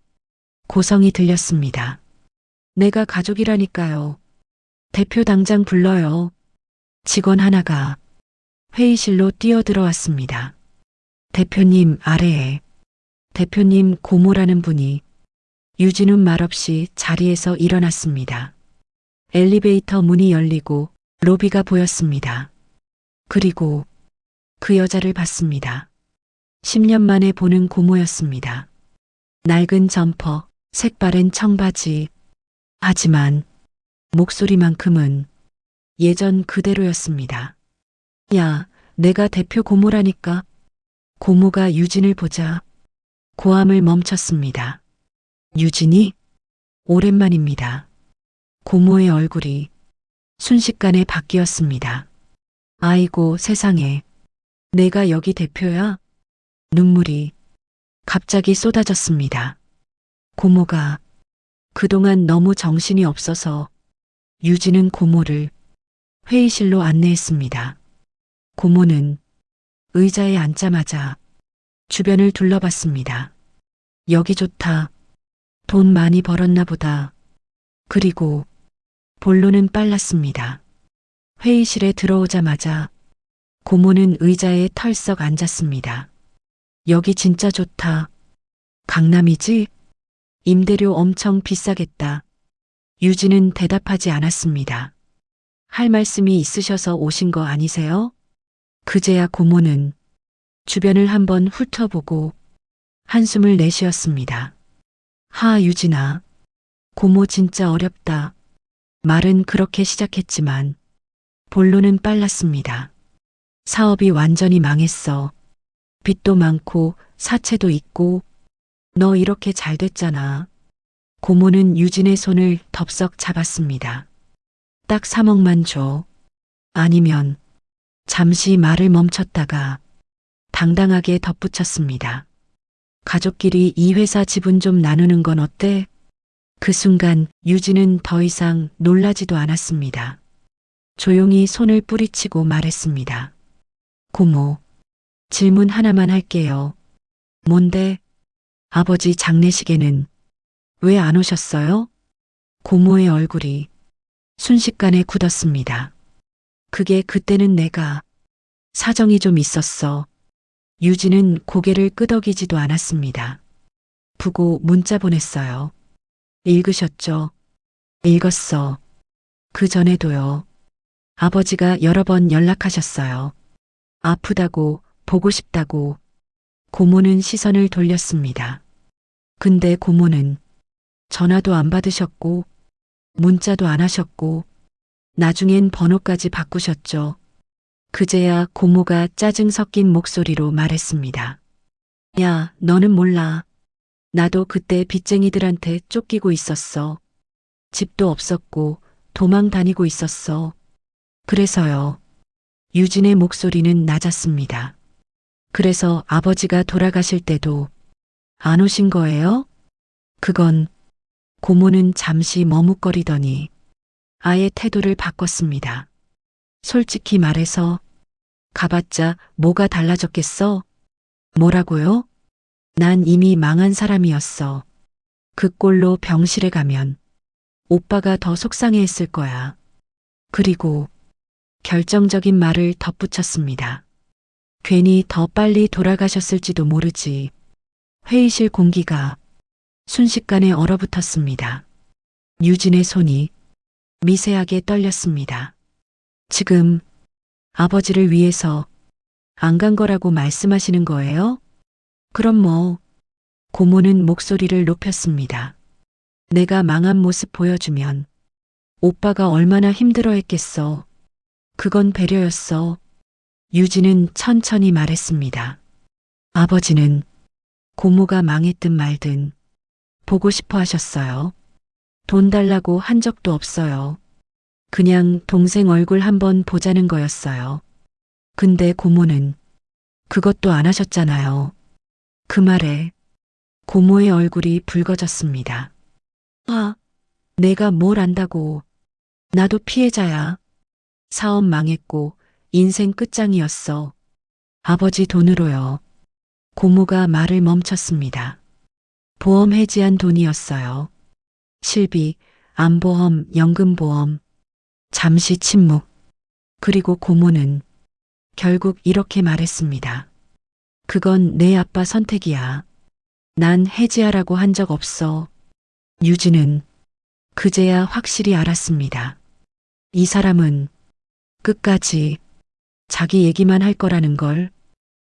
고성이 들렸습니다. 내가 가족이라니까요. 대표 당장 불러요. 직원 하나가 회의실로 뛰어들어왔습니다. 대표님 아래에 대표님 고모라는 분이. 유진은 말없이 자리에서 일어났습니다. 엘리베이터 문이 열리고 로비가 보였습니다. 그리고 그 여자를 봤습니다. 10년 만에 보는 고모였습니다. 낡은 점퍼, 색바랜 청바지. 하지만 목소리만큼은 예전 그대로였습니다. 야, 내가 대표 고모라니까. 고모가 유진을 보자 고함을 멈췄습니다. 유진이? 오랜만입니다. 고모의 얼굴이 순식간에 바뀌었습니다. 아이고 세상에, 내가 여기 대표야? 눈물이 갑자기 쏟아졌습니다. 고모가 그동안 너무 정신이 없어서. 유진은 고모를 회의실로 안내했습니다. 고모는 의자에 앉자마자 주변을 둘러봤습니다. 여기 좋다. 돈 많이 벌었나 보다. 그리고 본론은 빨랐습니다. 회의실에 들어오자마자 고모는 의자에 털썩 앉았습니다. 여기 진짜 좋다. 강남이지? 임대료 엄청 비싸겠다. 유진은 대답하지 않았습니다. 할 말씀이 있으셔서 오신 거 아니세요? 그제야 고모는 주변을 한번 훑어보고 한숨을 내쉬었습니다. 하, 유진아. 고모 진짜 어렵다. 말은 그렇게 시작했지만 본론은 빨랐습니다. 사업이 완전히 망했어. 빚도 많고 사채도 있고. 너 이렇게 잘 됐잖아. 고모는 유진의 손을 덥석 잡았습니다. 딱 3억만 줘. 아니면. 잠시 말을 멈췄다가 당당하게 덧붙였습니다. 가족끼리 이 회사 지분 좀 나누는 건 어때? 그 순간 유진은 더 이상 놀라지도 않았습니다. 조용히 손을 뿌리치고 말했습니다. 고모, 질문 하나만 할게요. 뭔데? 아버지 장례식에는 왜 안 오셨어요? 고모의 얼굴이 순식간에 굳었습니다. 그게 그때는 내가 사정이 좀 있었어. 유진은 고개를 끄덕이지도 않았습니다. 부고 문자 보냈어요. 읽으셨죠? 읽었어. 그 전에도요. 아버지가 여러 번 연락하셨어요. 아프다고, 보고 싶다고. 고모는 시선을 돌렸습니다. 근데 고모는 전화도 안 받으셨고, 문자도 안 하셨고, 나중엔 번호까지 바꾸셨죠. 그제야 고모가 짜증 섞인 목소리로 말했습니다. 야, 너는 몰라. 나도 그때 빚쟁이들한테 쫓기고 있었어. 집도 없었고 도망 다니고 있었어. 그래서요. 유진의 목소리는 낮았습니다. 그래서 아버지가 돌아가실 때도 안 오신 거예요? 그건. 고모는 잠시 머뭇거리더니 아예 태도를 바꿨습니다. 솔직히 말해서 가봤자 뭐가 달라졌겠어? 뭐라고요? 난 이미 망한 사람이었어. 그 꼴로 병실에 가면 오빠가 더 속상해했을 거야. 그리고 결정적인 말을 덧붙였습니다. 괜히 더 빨리 돌아가셨을지도 모르지. 회의실 공기가 순식간에 얼어붙었습니다. 유진의 손이 미세하게 떨렸습니다. 지금 아버지를 위해서 안 간 거라고 말씀하시는 거예요? 그럼 뭐, 고모는 목소리를 높였습니다. 내가 망한 모습 보여주면 오빠가 얼마나 힘들어했겠어. 그건 배려였어. 유진은 천천히 말했습니다. 아버지는 고모가 망했든 말든 보고 싶어 하셨어요. 돈 달라고 한 적도 없어요. 그냥 동생 얼굴 한번 보자는 거였어요. 근데 고모는 그것도 안 하셨잖아요. 그 말에 고모의 얼굴이 붉어졌습니다. 아, 내가 뭘 안다고. 나도 피해자야. 사업 망했고 인생 끝장이었어. 아버지 돈으로요. 고모가 말을 멈췄습니다. 보험 해지한 돈이었어요. 실비, 암보험, 연금보험. 잠시 침묵. 그리고 고모는 결국 이렇게 말했습니다. 그건 내 아빠 선택이야. 난 해지하라고 한 적 없어. 유진은 그제야 확실히 알았습니다. 이 사람은 끝까지 자기 얘기만 할 거라는 걸.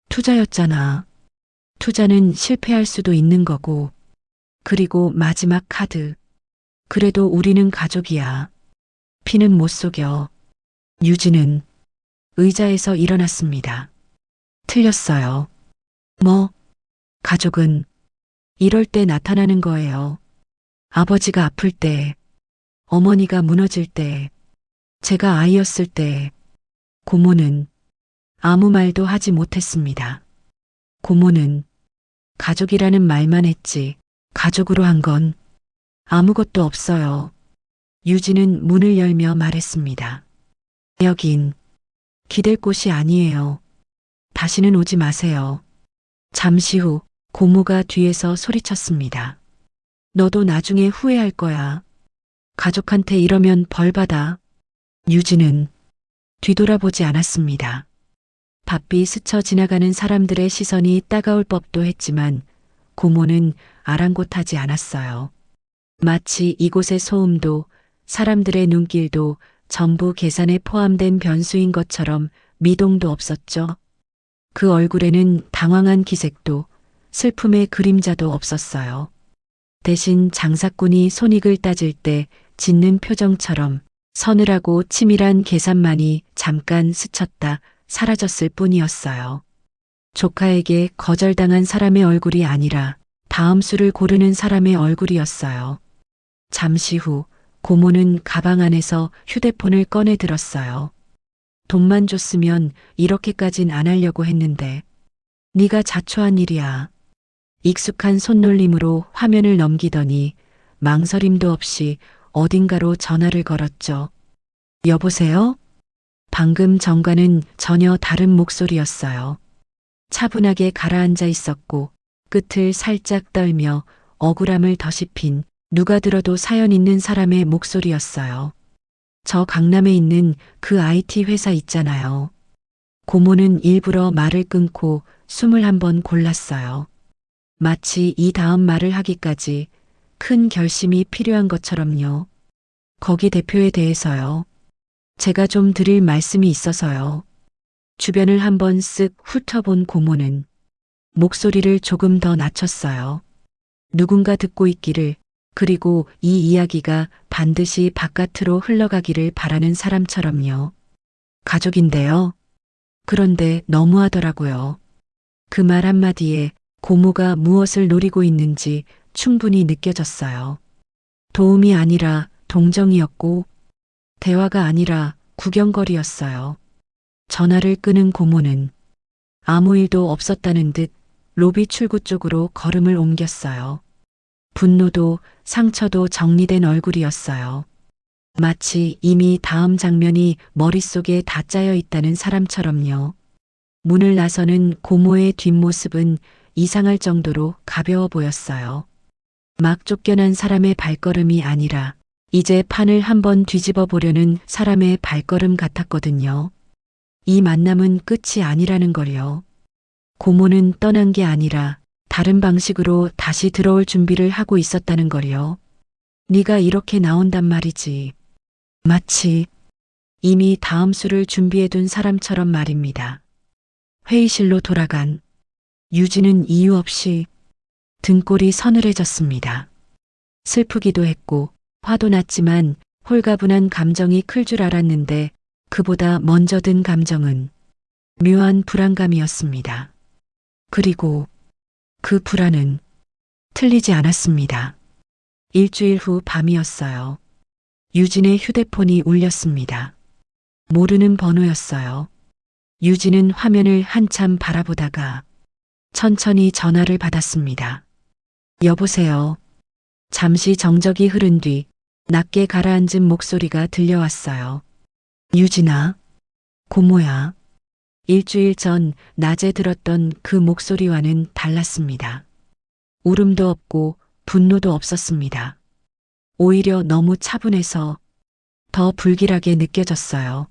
투자였잖아. 투자는 실패할 수도 있는 거고. 그리고 마지막 카드. 그래도 우리는 가족이야. 피는 못 속여. 유진은 의자에서 일어났습니다. 틀렸어요. 뭐, 가족은 이럴 때 나타나는 거예요. 아버지가 아플 때, 어머니가 무너질 때, 제가 아이였을 때, 고모는 아무 말도 하지 못했습니다. 고모는 가족이라는 말만 했지, 가족으로 한 건 아무것도 없어요. 유진은 문을 열며 말했습니다. 여긴 기댈 곳이 아니에요. 다시는 오지 마세요. 잠시 후 고모가 뒤에서 소리쳤습니다. 너도 나중에 후회할 거야. 가족한테 이러면 벌 받아. 유진은 뒤돌아보지 않았습니다. 바삐 스쳐 지나가는 사람들의 시선이 따가울 법도 했지만 고모는 아랑곳하지 않았어요. 마치 이곳의 소음도 사람들의 눈길도 전부 계산에 포함된 변수인 것처럼 미동도 없었죠. 그 얼굴에는 당황한 기색도 슬픔의 그림자도 없었어요. 대신 장사꾼이 손익을 따질 때 짓는 표정처럼 서늘하고 치밀한 계산만이 잠깐 스쳤다 사라졌을 뿐이었어요. 조카에게 거절당한 사람의 얼굴이 아니라 다음 수를 고르는 사람의 얼굴이었어요. 잠시 후 고모는 가방 안에서 휴대폰을 꺼내 들었어요. 돈만 줬으면 이렇게까진 안 하려고 했는데 네가 자초한 일이야. 익숙한 손놀림으로 화면을 넘기더니 망설임도 없이 어딘가로 전화를 걸었죠. 여보세요? 방금 전과는 전혀 다른 목소리였어요. 차분하게 가라앉아 있었고 끝을 살짝 떨며 억울함을 더씹힌 누가 들어도 사연 있는 사람의 목소리였어요. 저 강남에 있는 그 IT 회사 있잖아요. 고모는 일부러 말을 끊고 숨을 한번 골랐어요. 마치 이 다음 말을 하기까지 큰 결심이 필요한 것처럼요. 거기 대표에 대해서요. 제가 좀 드릴 말씀이 있어서요. 주변을 한번 쓱 훑어본 고모는 목소리를 조금 더 낮췄어요. 누군가 듣고 있기를, 그리고 이 이야기가 반드시 바깥으로 흘러가기를 바라는 사람처럼요. 가족인데요. 그런데 너무하더라고요. 그 말 한마디에 고모가 무엇을 노리고 있는지 충분히 느껴졌어요. 도움이 아니라 동정이었고 대화가 아니라 구경거리였어요. 전화를 끄는 고모는 아무 일도 없었다는 듯 로비 출구 쪽으로 걸음을 옮겼어요. 분노도 상처도 정리된 얼굴이었어요. 마치 이미 다음 장면이 머릿속에 다 짜여 있다는 사람처럼요. 문을 나서는 고모의 뒷모습은 이상할 정도로 가벼워 보였어요. 막 쫓겨난 사람의 발걸음이 아니라 이제 판을 한번 뒤집어 보려는 사람의 발걸음 같았거든요. 이 만남은 끝이 아니라는 걸요. 고모는 떠난 게 아니라 다른 방식으로 다시 들어올 준비를 하고 있었다는 걸요. 네가 이렇게 나온단 말이지. 마치 이미 다음 수를 준비해둔 사람처럼 말입니다. 회의실로 돌아간 유진은 이유 없이 등골이 서늘해졌습니다. 슬프기도 했고 화도 났지만 홀가분한 감정이 클 줄 알았는데 그보다 먼저 든 감정은 묘한 불안감이었습니다. 그리고 그 불안은 틀리지 않았습니다. 일주일 후 밤이었어요. 유진의 휴대폰이 울렸습니다. 모르는 번호였어요. 유진은 화면을 한참 바라보다가 천천히 전화를 받았습니다. 여보세요. 잠시 정적이 흐른 뒤 낮게 가라앉은 목소리가 들려왔어요. 유진아, 고모야. 일주일 전 낮에 들었던 그 목소리와는 달랐습니다. 울음도 없고 분노도 없었습니다. 오히려 너무 차분해서 더 불길하게 느껴졌어요.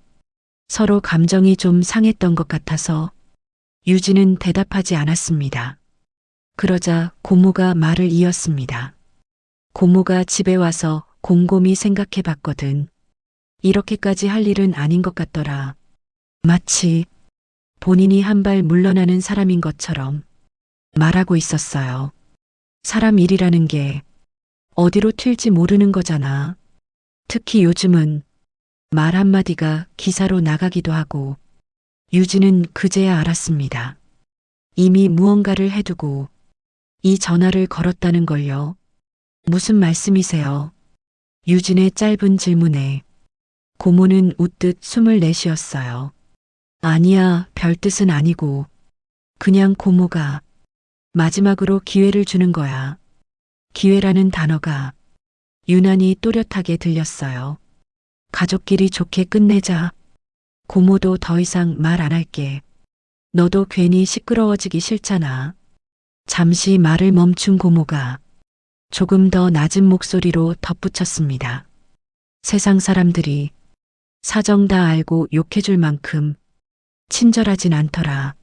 서로 감정이 좀 상했던 것 같아서 유진은 대답하지 않았습니다. 그러자 고모가 말을 이었습니다. 고모가 집에 와서 곰곰이 생각해 봤거든. 이렇게까지 할 일은 아닌 것 같더라. 마치 본인이 한 발 물러나는 사람인 것처럼 말하고 있었어요. 사람 일이라는 게 어디로 튈지 모르는 거잖아. 특히 요즘은 말 한마디가 기사로 나가기도 하고. 유진은 그제야 알았습니다. 이미 무언가를 해두고 이 전화를 걸었다는 걸요. 무슨 말씀이세요? 유진의 짧은 질문에 고모는 웃듯 숨을 내쉬었어요. 아니야, 별 뜻은 아니고 그냥 고모가 마지막으로 기회를 주는 거야. 기회라는 단어가 유난히 또렷하게 들렸어요. 가족끼리 좋게 끝내자. 고모도 더 이상 말 안 할게. 너도 괜히 시끄러워지기 싫잖아. 잠시 말을 멈춘 고모가 조금 더 낮은 목소리로 덧붙였습니다. 세상 사람들이 사정 다 알고 욕해줄 만큼 친절하진 않더라.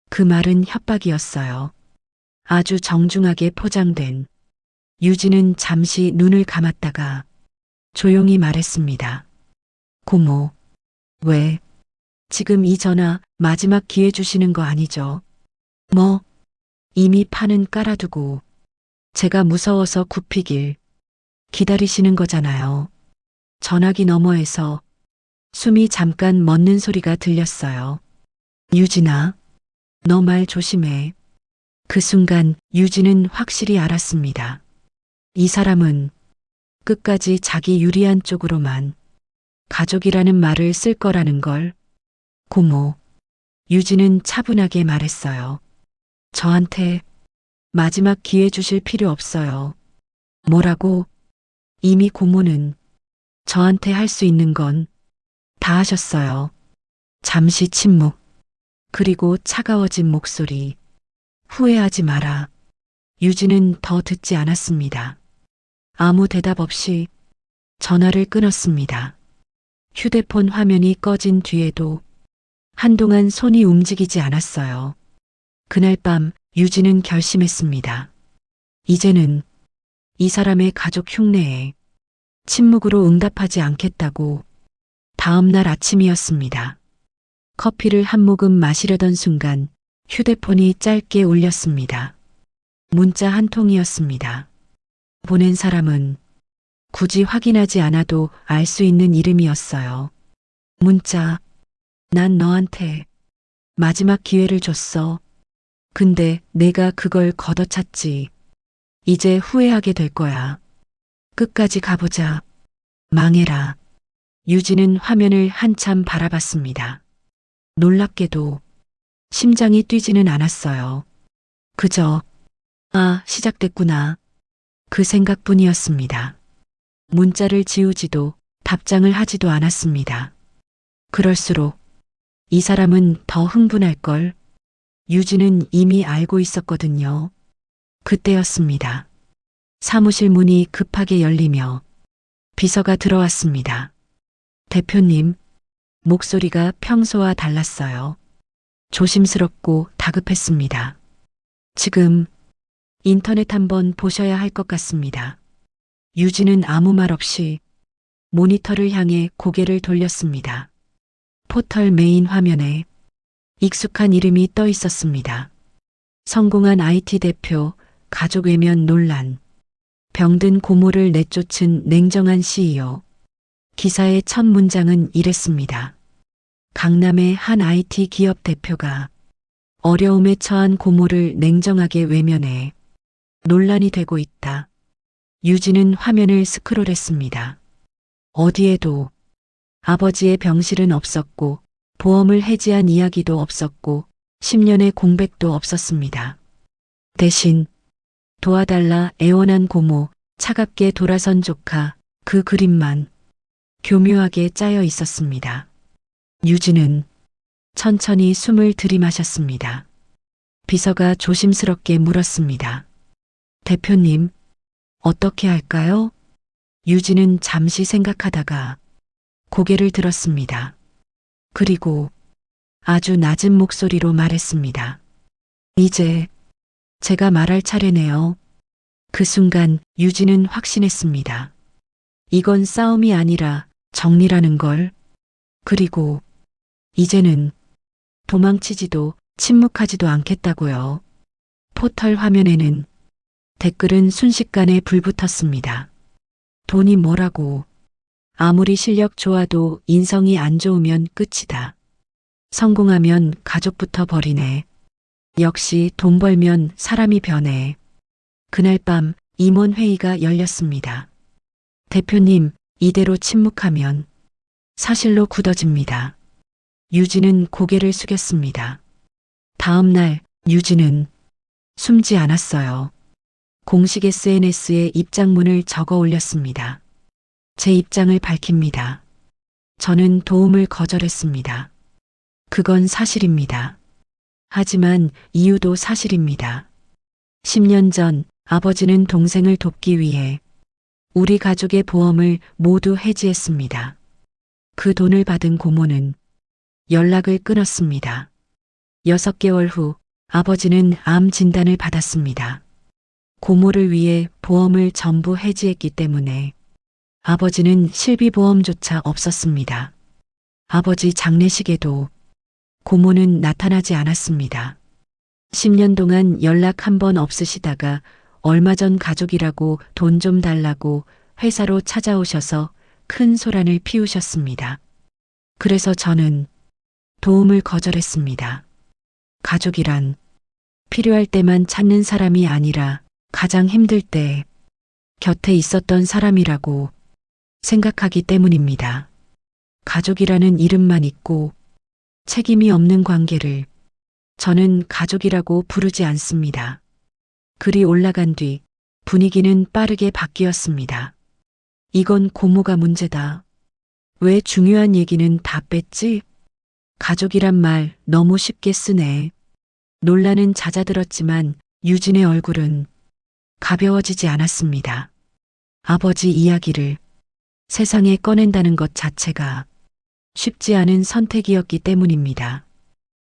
그 말은 협박이었어요. 아주 정중하게 포장된. 유진은 잠시 눈을 감았다가 조용히 말했습니다. 고모, 왜? 지금 이 전화 마지막 기회 주시는 거 아니죠? 뭐? 이미 판은 깔아두고 제가 무서워서 굽히길 기다리시는 거잖아요. 전화기 너머에서 숨이 잠깐 멎는 소리가 들렸어요. 유진아, 너 말 조심해. 그 순간 유진은 확실히 알았습니다. 이 사람은 끝까지 자기 유리한 쪽으로만 가족이라는 말을 쓸 거라는 걸. 고모, 유진은 차분하게 말했어요. 저한테 마지막 기회 주실 필요 없어요. 뭐라고? 이미 고모는 저한테 할 수 있는 건 다 하셨어요. 잠시 침묵. 그리고 차가워진 목소리. 후회하지 마라. 유진은 더 듣지 않았습니다. 아무 대답 없이 전화를 끊었습니다. 휴대폰 화면이 꺼진 뒤에도 한동안 손이 움직이지 않았어요. 그날 밤 유진은 결심했습니다. 이제는 이 사람의 가족 흉내에 침묵으로 응답하지 않겠다고. 다음 날 아침이었습니다. 커피를 한 모금 마시려던 순간 휴대폰이 짧게 울렸습니다. 문자 한 통이었습니다. 보낸 사람은 굳이 확인하지 않아도 알 수 있는 이름이었어요. 문자, 난 너한테 마지막 기회를 줬어. 근데 내가 그걸 걷어찼지. 이제 후회하게 될 거야. 끝까지 가보자. 망해라. 유진은 화면을 한참 바라봤습니다. 놀랍게도 심장이 뛰지는 않았어요. 그저 시작됐구나. 그 생각뿐이었습니다. 문자를 지우지도 답장을 하지도 않았습니다. 그럴수록 이 사람은 더 흥분할걸. 유진은 이미 알고 있었거든요. 그때였습니다. 사무실 문이 급하게 열리며 비서가 들어왔습니다. 대표님, 목소리가 평소와 달랐어요. 조심스럽고 다급했습니다. 지금 인터넷 한번 보셔야 할 것 같습니다. 유진은 아무 말 없이 모니터를 향해 고개를 돌렸습니다. 포털 메인 화면에 익숙한 이름이 떠 있었습니다. 성공한 IT 대표, 가족 외면 논란, 병든 고모를 내쫓은 냉정한 CEO. 기사의 첫 문장은 이랬습니다. 강남의 한 IT 기업 대표가 어려움에 처한 고모를 냉정하게 외면해 논란이 되고 있다. 유진은 화면을 스크롤했습니다. 어디에도 아버지의 병실은 없었고 보험을 해지한 이야기도 없었고 10년의 공백도 없었습니다. 대신 도와달라 애원한 고모, 차갑게 돌아선 조카, 그 그림만 교묘하게 짜여 있었습니다. 유진은 천천히 숨을 들이마셨습니다. 비서가 조심스럽게 물었습니다. 대표님, 어떻게 할까요? 유진은 잠시 생각하다가 고개를 들었습니다. 그리고 아주 낮은 목소리로 말했습니다. 이제 제가 말할 차례네요. 그 순간 유진은 확신했습니다. 이건 싸움이 아니라 정리라는 걸. 그리고 이제는 도망치지도 침묵하지도 않겠다고요. 포털 화면에는 댓글은 순식간에 불붙었습니다. 돈이 뭐라고. 아무리 실력 좋아도 인성이 안 좋으면 끝이다. 성공하면 가족부터 버리네. 역시 돈 벌면 사람이 변해. 그날 밤 임원회의가 열렸습니다. 대표님, 이대로 침묵하면 사실로 굳어집니다. 유진은 고개를 숙였습니다. 다음 날 유진은 숨지 않았어요. 공식 SNS에 입장문을 적어 올렸습니다. 제 입장을 밝힙니다. 저는 도움을 거절했습니다. 그건 사실입니다. 하지만 이유도 사실입니다. 10년 전 아버지는 동생을 돕기 위해 우리 가족의 보험을 모두 해지했습니다. 그 돈을 받은 고모는 연락을 끊었습니다. 6개월 후 아버지는 암 진단을 받았습니다. 고모를 위해 보험을 전부 해지했기 때문에 아버지는 실비보험조차 없었습니다. 아버지 장례식에도 고모는 나타나지 않았습니다. 10년 동안 연락 한 번 없으시다가 얼마 전 가족이라고 돈 좀 달라고 회사로 찾아오셔서 큰 소란을 피우셨습니다. 그래서 저는 도움을 거절했습니다. 가족이란 필요할 때만 찾는 사람이 아니라 가장 힘들 때 곁에 있었던 사람이라고 생각하기 때문입니다. 가족이라는 이름만 있고 책임이 없는 관계를 저는 가족이라고 부르지 않습니다. 글이 올라간 뒤 분위기는 빠르게 바뀌었습니다. 이건 고모가 문제다. 왜 중요한 얘기는 다 뺐지? 가족이란 말 너무 쉽게 쓰네. 논란은 잦아들었지만 유진의 얼굴은 가벼워지지 않았습니다. 아버지 이야기를 세상에 꺼낸다는 것 자체가 쉽지 않은 선택이었기 때문입니다.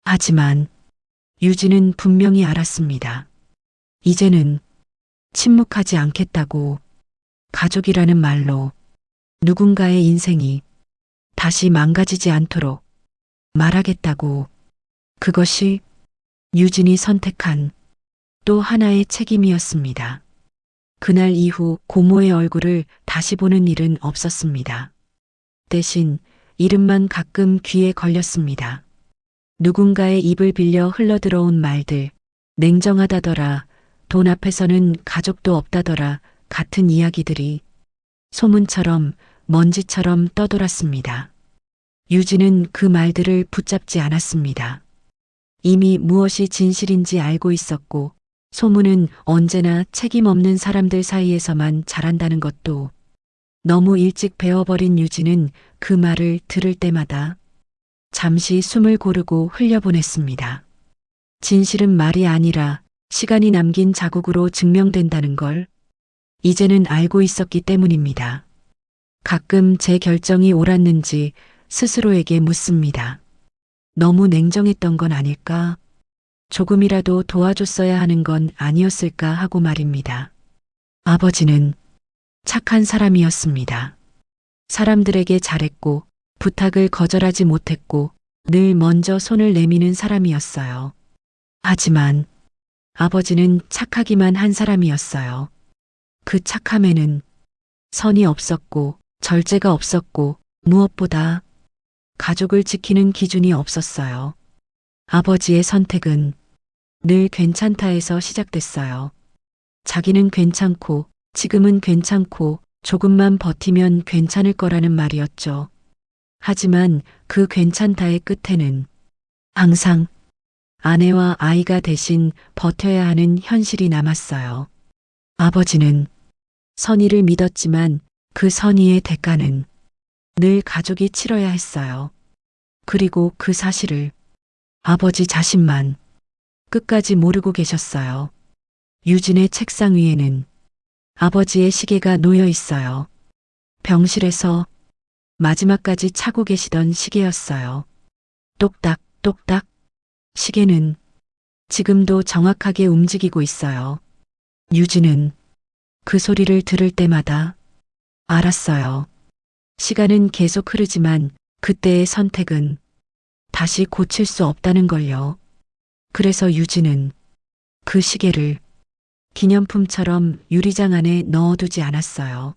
하지만 유진은 분명히 알았습니다. 이제는 침묵하지 않겠다고. 가족이라는 말로 누군가의 인생이 다시 망가지지 않도록 말하겠다고. 그것이 유진이 선택한 또 하나의 책임이었습니다. 그날 이후 고모의 얼굴을 다시 보는 일은 없었습니다. 대신 이름만 가끔 귀에 걸렸습니다. 누군가의 입을 빌려 흘러들어온 말들, 냉정하다더라, 돈 앞에서는 가족도 없다더라 같은 이야기들이 소문처럼 먼지처럼 떠돌았습니다. 유진은 그 말들을 붙잡지 않았습니다. 이미 무엇이 진실인지 알고 있었고 소문은 언제나 책임 없는 사람들 사이에서만 자란다는 것도 너무 일찍 배워버린 유진은 그 말을 들을 때마다 잠시 숨을 고르고 흘려보냈습니다. 진실은 말이 아니라 시간이 남긴 자국으로 증명된다는 걸 이제는 알고 있었기 때문입니다. 가끔 제 결정이 옳았는지 스스로에게 묻습니다. 너무 냉정했던 건 아닐까? 조금이라도 도와줬어야 하는 건 아니었을까 하고 말입니다. 아버지는 착한 사람이었습니다. 사람들에게 잘했고 부탁을 거절하지 못했고 늘 먼저 손을 내미는 사람이었어요. 하지만 아버지는 착하기만 한 사람이었어요. 그 착함에는 선이 없었고 절제가 없었고 무엇보다 가족을 지키는 기준이 없었어요. 아버지의 선택은 늘 괜찮다에서 시작됐어요. 자기는 괜찮고 지금은 괜찮고 조금만 버티면 괜찮을 거라는 말이었죠. 하지만 그 괜찮다의 끝에는 항상 아내와 아이가 대신 버텨야 하는 현실이 남았어요. 아버지는 선의를 믿었지만 그 선의의 대가는 늘 가족이 치러야 했어요. 그리고 그 사실을 아버지 자신만 끝까지 모르고 계셨어요. 유진의 책상 위에는 아버지의 시계가 놓여 있어요. 병실에서 마지막까지 차고 계시던 시계였어요. 똑딱, 똑딱. 시계는 지금도 정확하게 움직이고 있어요. 유진은 그 소리를 들을 때마다 알았어요. 시간은 계속 흐르지만 그때의 선택은 다시 고칠 수 없다는 걸요. 그래서 유진은 그 시계를 기념품처럼 유리장 안에 넣어두지 않았어요.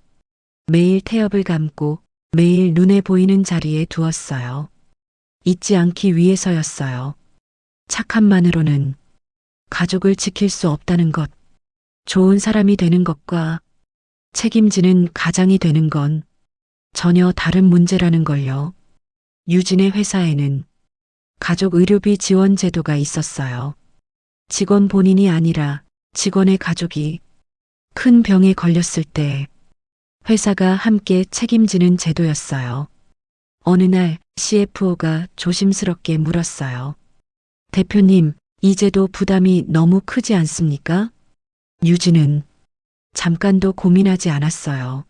매일 태엽을 감고 매일 눈에 보이는 자리에 두었어요. 잊지 않기 위해서였어요. 착함만으로는 가족을 지킬 수 없다는 것, 좋은 사람이 되는 것과 책임지는 가장이 되는 건 전혀 다른 문제라는 걸요. 유진의 회사에는 가족 의료비 지원 제도가 있었어요. 직원 본인이 아니라 직원의 가족이 큰 병에 걸렸을 때 회사가 함께 책임지는 제도였어요. 어느 날 CFO가 조심스럽게 물었어요. 대표님, 이 제도 부담이 너무 크지 않습니까? 유진은 잠깐도 고민하지 않았어요.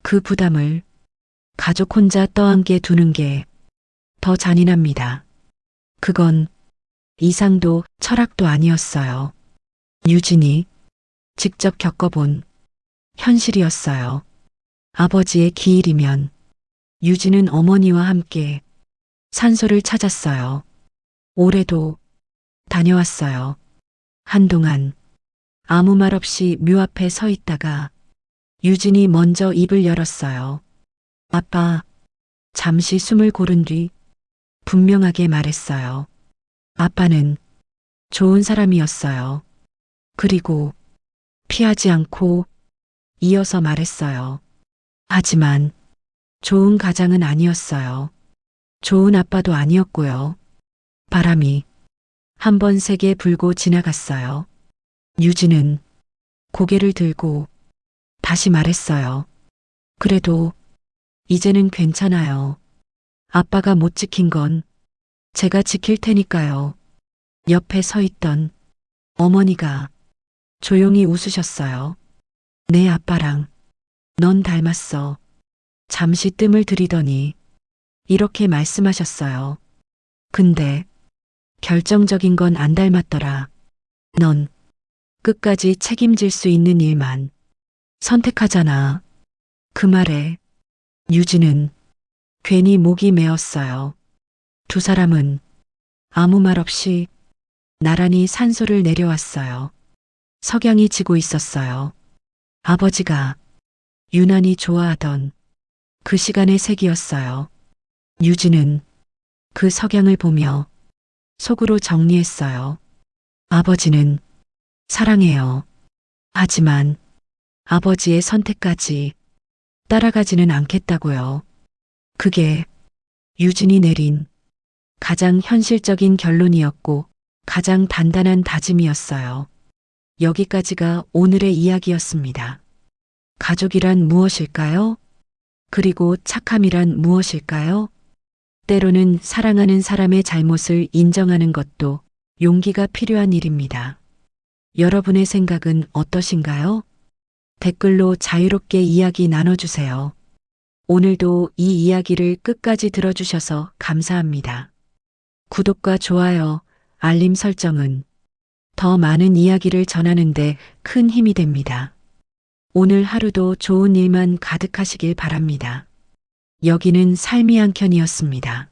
그 부담을 가족 혼자 떠안게 두는 게 더 잔인합니다. 그건 이상도 철학도 아니었어요. 유진이 직접 겪어본 현실이었어요. 아버지의 기일이면 유진은 어머니와 함께 산소를 찾았어요. 올해도 다녀왔어요. 한동안 아무 말 없이 묘 앞에 서 있다가 유진이 먼저 입을 열었어요. 아빠, 잠시 숨을 고른 뒤 분명하게 말했어요. 아빠는 좋은 사람이었어요. 그리고 피하지 않고 이어서 말했어요. 하지만 좋은 가장은 아니었어요. 좋은 아빠도 아니었고요. 바람이 한 번 세게 불고 지나갔어요. 유진은 고개를 들고 다시 말했어요. 그래도 이제는 괜찮아요. 아빠가 못 지킨 건 제가 지킬 테니까요. 옆에 서 있던 어머니가 조용히 웃으셨어요. 내 아빠랑 넌 닮았어. 잠시 뜸을 들이더니 이렇게 말씀하셨어요. 근데 결정적인 건 안 닮았더라. 넌 끝까지 책임질 수 있는 일만 선택하잖아. 그 말에 유진은 괜히 목이 메었어요. 두 사람은 아무 말 없이 나란히 산소를 내려왔어요. 석양이 지고 있었어요. 아버지가 유난히 좋아하던 그 시간의 색이었어요. 유진은 그 석양을 보며 속으로 정리했어요. 아버지는 사랑해요. 하지만 아버지의 선택까지 따라가지는 않겠다고요. 그게 유진이 내린 가장 현실적인 결론이었고 가장 단단한 다짐이었어요. 여기까지가 오늘의 이야기였습니다. 가족이란 무엇일까요? 그리고 착함이란 무엇일까요? 때로는 사랑하는 사람의 잘못을 인정하는 것도 용기가 필요한 일입니다. 여러분의 생각은 어떠신가요? 댓글로 자유롭게 이야기 나눠주세요. 오늘도 이 이야기를 끝까지 들어주셔서 감사합니다. 구독과 좋아요, 알림 설정은 더 많은 이야기를 전하는데 큰 힘이 됩니다. 오늘 하루도 좋은 일만 가득하시길 바랍니다. 여기는 삶이 한켠이었습니다.